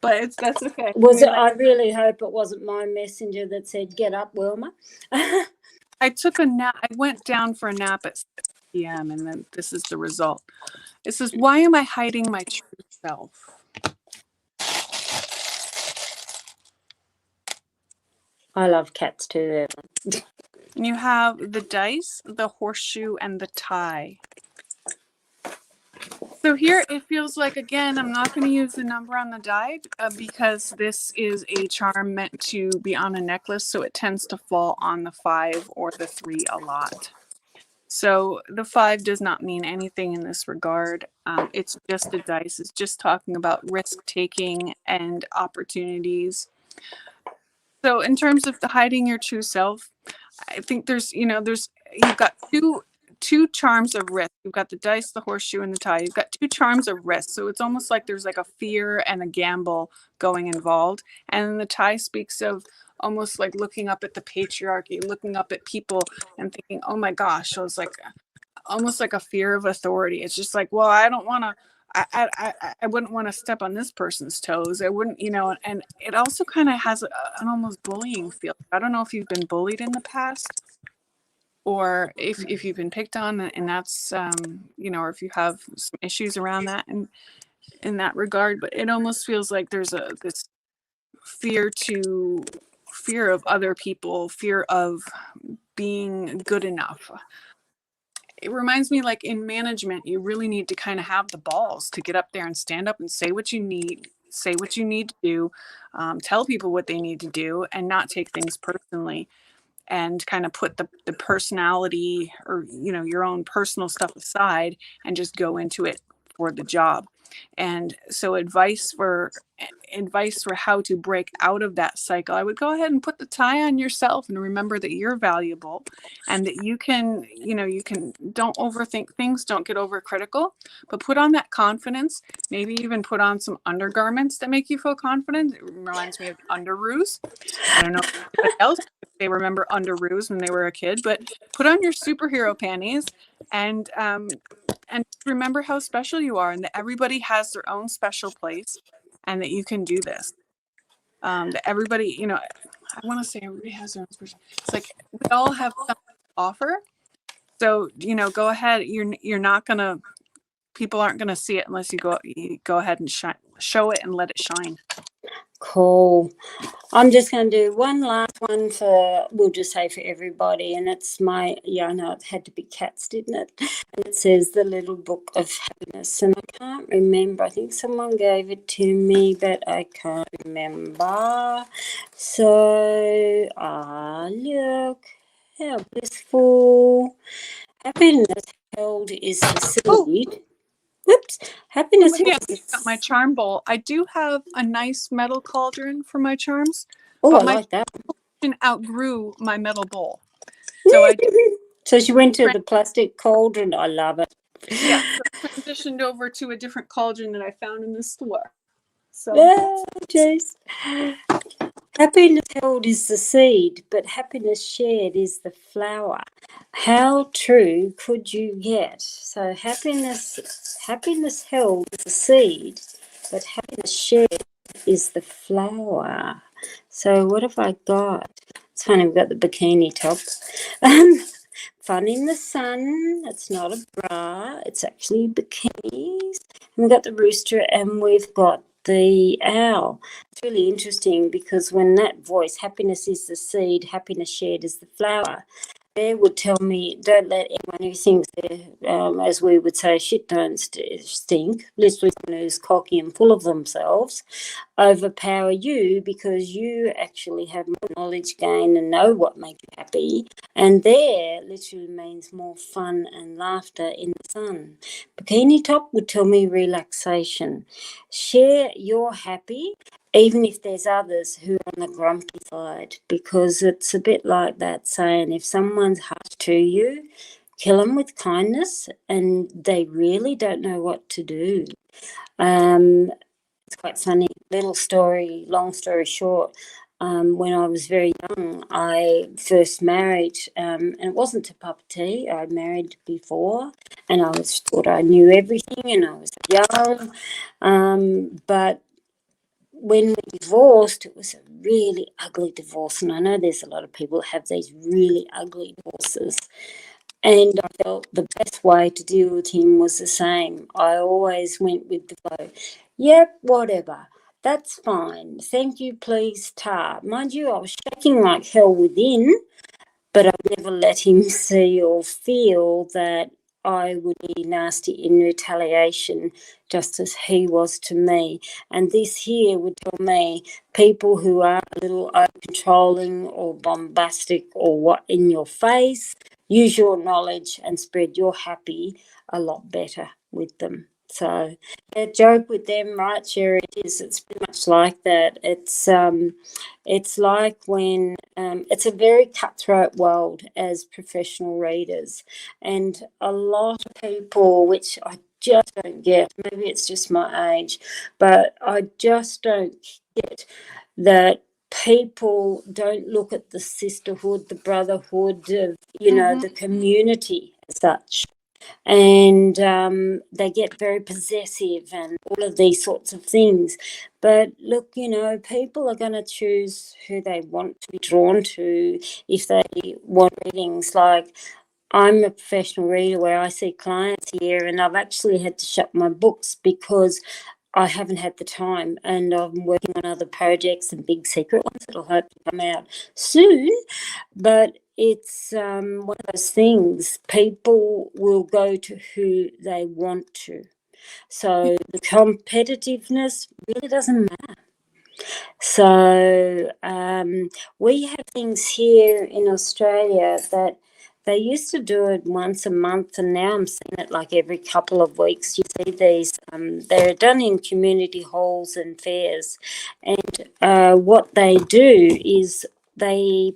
But that's okay. I really hope it wasn't my messenger that said, get up, Wilma. I took a nap. I went down for a nap at 6 p.m. and then this is the result. It says, why am I hiding my true self? I love cats too. And you have the dice, the horseshoe, and the tie. So here it feels like, again, I'm not going to use the number on the die because this is a charm meant to be on a necklace, so it tends to fall on the 5 or the 3 a lot. So the 5 does not mean anything in this regard. It's just a dice. It's just talking about risk-taking and opportunities. So in terms of hiding your true self, I think you've got two charms of risk. You've got the dice, the horseshoe, and the tie. You've got 2 charms of risk. So it's almost like there's like a fear and a gamble going involved. And then the tie speaks of almost like looking up at the patriarchy, looking up at people and thinking, oh my gosh. So it's like almost like a fear of authority. It's just like, well, I don't want to, I wouldn't want to step on this person's toes. I wouldn't, and it also kind of has an almost bullying feel. I don't know if you've been bullied in the past, or if you've been picked on, and that's, or if you have some issues around that and in that regard, but it almost feels like there's this fear of other people, fear of being good enough. It reminds me, like in management, you really need to kind of have the balls to get up there and stand up and say what you need to do, tell people what they need to do, and not take things personally, and kind of put the personality or your own personal stuff aside and just go into it for the job. And so advice for how to break out of that cycle, I would go ahead and put the tie on yourself and remember that you're valuable, and that you can don't overthink things, don't get overcritical, but put on that confidence. Maybe even put on some undergarments that make you feel confident. It reminds me of underoos. I don't know if anybody else, they remember underoos when they were a kid, but put on your superhero panties and remember how special you are, and that everybody has their own special place, and that you can do this. That everybody, I want to say everybody has their own special. It's like we all have something to offer. So, go ahead. You're not gonna. People aren't gonna see it unless you go ahead and show it and let it shine. Cool. I'm just going to do one last one we'll just say for everybody, and it's I know it had to be cats, didn't it? And it says The Little Book of Happiness, and I can't remember. I think someone gave it to me, but I can't remember. So, look, how blissful. Happiness held is the seed. Whoops. Happiness. Yeah, got my charm bowl. I do have a nice metal cauldron for my charms. Oh, I like that. Outgrew my metal bowl. So so she went to the plastic cauldron. I love it. Yeah, so I transitioned over to a different cauldron that I found in the store. So, jeez. Happiness held is the seed, but happiness shared is the flower. How true could you get? So happiness held is the seed, but happiness shared is the flower. So what have I got? It's funny, we've got the bikini top. Fun in the sun. It's not a bra. It's actually bikinis. And we've got the rooster, and we've got the owl. It's really interesting because when that voice, happiness is the seed, happiness shared is the flower, there would tell me, don't let anyone who thinks they're, as we would say, shit don't stink, literally someone who's cocky and full of themselves, overpower you, because you actually have more knowledge gain and know what makes you happy. And there literally means more fun and laughter in the sun. Bikini top would tell me relaxation. Share your happy, even if there's others who are on the grumpy side, because it's a bit like that saying, if someone's harsh to you, kill them with kindness, and they really don't know what to do. It's quite funny. Little story, long story short, when I was very young, I first married, and it wasn't to Papa T. I'd married before, and I thought I knew everything, and I was young, but when we divorced, it was a really ugly divorce. And I know there's a lot of people that have these really ugly divorces. And I felt the best way to deal with him was the same. I always went with the flow. Yep, whatever. That's fine. Thank you, please, tar. Mind you, I was shaking like hell within, but I never let him see or feel that I would be nasty in retaliation, just as he was to me. And this here would tell me, people who are a little over-controlling or bombastic or what in your face, use your knowledge and spread your happy a lot better with them. So, yeah, joke with them, right, Sherry? It's pretty much like that. It's like when it's a very cutthroat world as professional readers, and a lot of people, which I just don't get, maybe it's just my age, but I just don't get that people don't look at the sisterhood, the brotherhood of, you know, the community as such. And they get very possessive and all of these sorts of things. But look, you know, people are going to choose who they want to be drawn to if they want readings. Like, I'm a professional reader where I see clients here, and I've actually had to shut my books because I haven't had the time, and I'm working on other projects and big secret ones that'll hope to come out soon. But it's one of those things. People will go to who they want to. So the competitiveness really doesn't matter. So we have things here in Australia that they used to do it once a month, and now I'm seeing it like every couple of weeks. You see these, they're done in community halls and fairs. And what they do is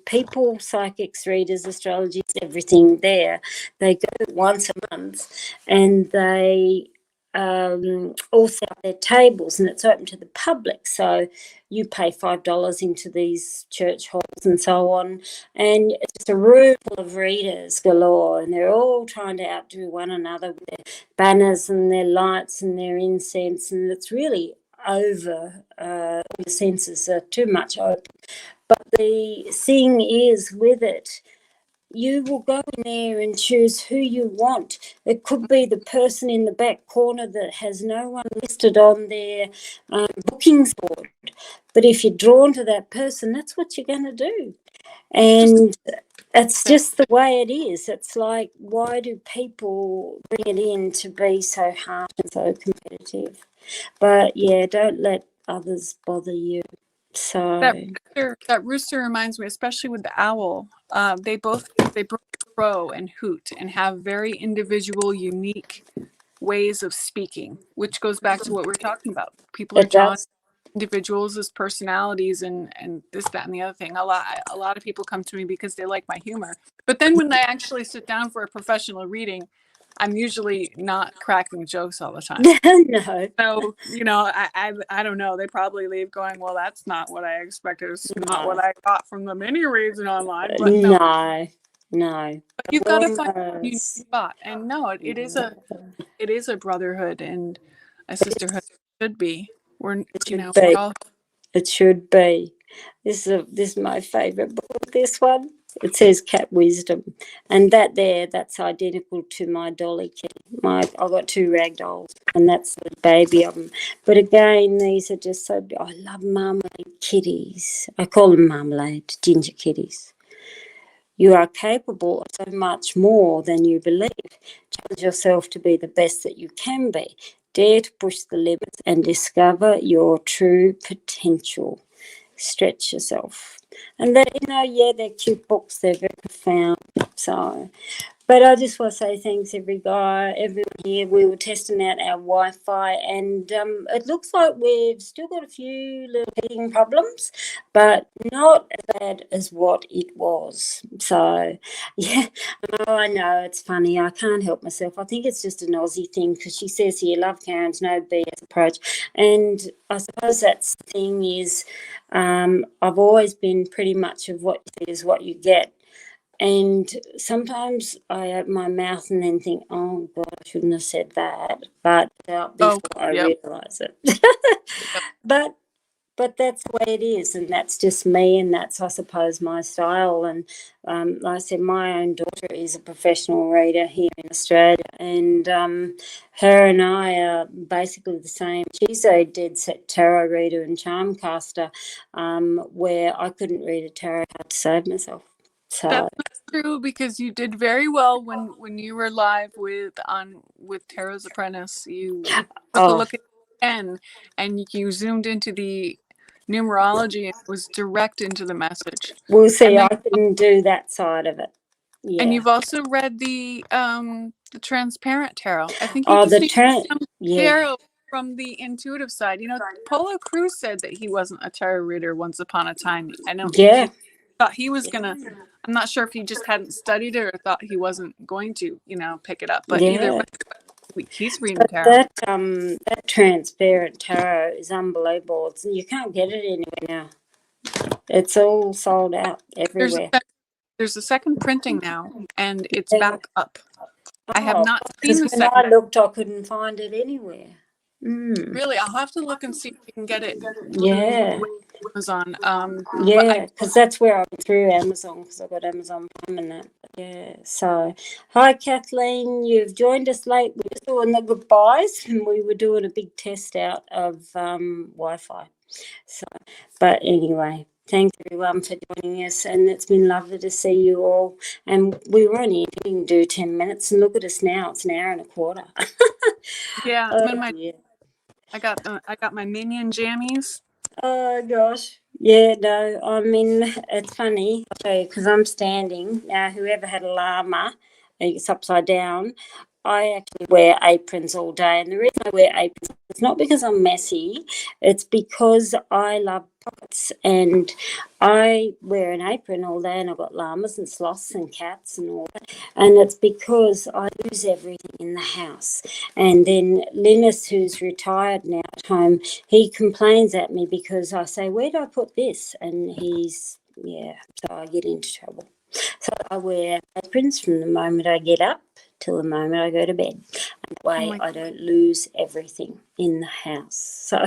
people, psychics, readers, astrologists, everything there, they go once a month and they all set up their tables, and it's open to the public. So you pay $5 into these church halls and so on, and it's a room full of readers galore, and they're all trying to outdo one another with their banners and their lights and their incense, and it's really over. The senses are too much open. But the thing is with it, you will go in there and choose who you want. It could be the person in the back corner that has no one listed on their bookings board. But if you're drawn to that person, that's what you're going to do. And it's just the way it is. It's like, why do people bring it in to be so harsh and so competitive? But yeah, don't let others bother you. So that rooster reminds me, especially with the owl. They both crow and hoot and have very individual, unique ways of speaking, which goes back to what we're talking about. People are drawn to individuals as personalities and this, that, and the other thing. A lot of people come to me because they like my humor, but then when they actually sit down for a professional reading, I'm usually not cracking jokes all the time. No. So, you know, I don't know. They probably leave going, well, that's not what I expected. It's not what I got from the mini reads and online. But no. But you've got to find a unique spot. And no, it is a brotherhood and a sisterhood. It should be. We're all. It should be. This is my favourite book, this one. It says Cat Wisdom. And that's identical to my dolly kitty. I've got 2 rag dolls, and that's the baby of them. But again, these are just so, I love marmalade kitties. I call them marmalade, ginger kitties. You are capable of so much more than you believe. Challenge yourself to be the best that you can be. Dare to push the limits and discover your true potential. Stretch yourself. And they're cute books. They're very profound. So, but I just want to say thanks, everyone here. We were testing out our Wi-Fi, and it looks like we've still got a few little heating problems, but not as bad as what it was. So, yeah, I know, it's funny. I can't help myself. I think it's just an Aussie thing, because she says here, love Karen's no BS approach. And I suppose that's the thing is, I've always been pretty much of what you see is what you get. And sometimes I open my mouth and then think, oh, God, I shouldn't have said that. But before I realise it. But that's the way it is, and that's just me, and that's, I suppose, my style. And like I said, my own daughter is a professional reader here in Australia, and her and I are basically the same. She's a dead set tarot reader and charm caster, where I couldn't read a tarot card to save myself. So that's not true, because you did very well when you were live with Tarot's Apprentice. You took a look at and you zoomed into the numerology and it was direct into the message. We'll see. I can do that side of it. Yeah. And you've also read the transparent tarot. I think you just need some tarot from the intuitive side. You know, Polo Cruz said that he wasn't a tarot reader once upon a time. I know. Yeah. Thought he was gonna. I'm not sure if he just hadn't studied it or thought he wasn't going to, pick it up. But either way, he's reading tarot. That transparent tarot is unbelievable. You can't get it anywhere now. It's all sold out There's everywhere. there's a second printing now, and it's Yeah. back up. I have Oh, not seen because the when second. I looked, I couldn't find it anywhere. Really, I'll have to look and see if we can get it Yeah. on Amazon. Yeah, because that's where I went through Amazon, because I got Amazon Prime and that. Yeah. So, hi Kathleen, you've joined us late. We were doing the goodbyes, and we were doing a big test out of Wi-Fi. So, but anyway, thanks everyone for joining us, and it's been lovely to see you all. And we were only intending to do 10 minutes, and look at us now; it's an hour and a quarter. Yeah, Yeah. I got my minion jammies. Oh gosh. Yeah, no, I mean, it's funny because I'm standing now. Whoever had a llama, it's upside down. I actually wear aprons all day, and the reason I wear aprons it's not because I'm messy. It's because I love pockets, and I wear an apron all day, and I've got llamas and sloths and cats and all that. And it's because I lose everything in the house. And then Linus, who's retired now at home, he complains at me because I say, where do I put this? And he's, yeah, so I get into trouble. So I wear aprons from the moment I get up till the moment I go to bed. And that way I don't lose everything in the house. So,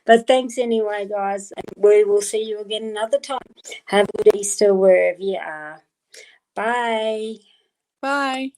but thanks anyway, guys. And we will see you again another time. Have a good Easter wherever you are. Bye. Bye.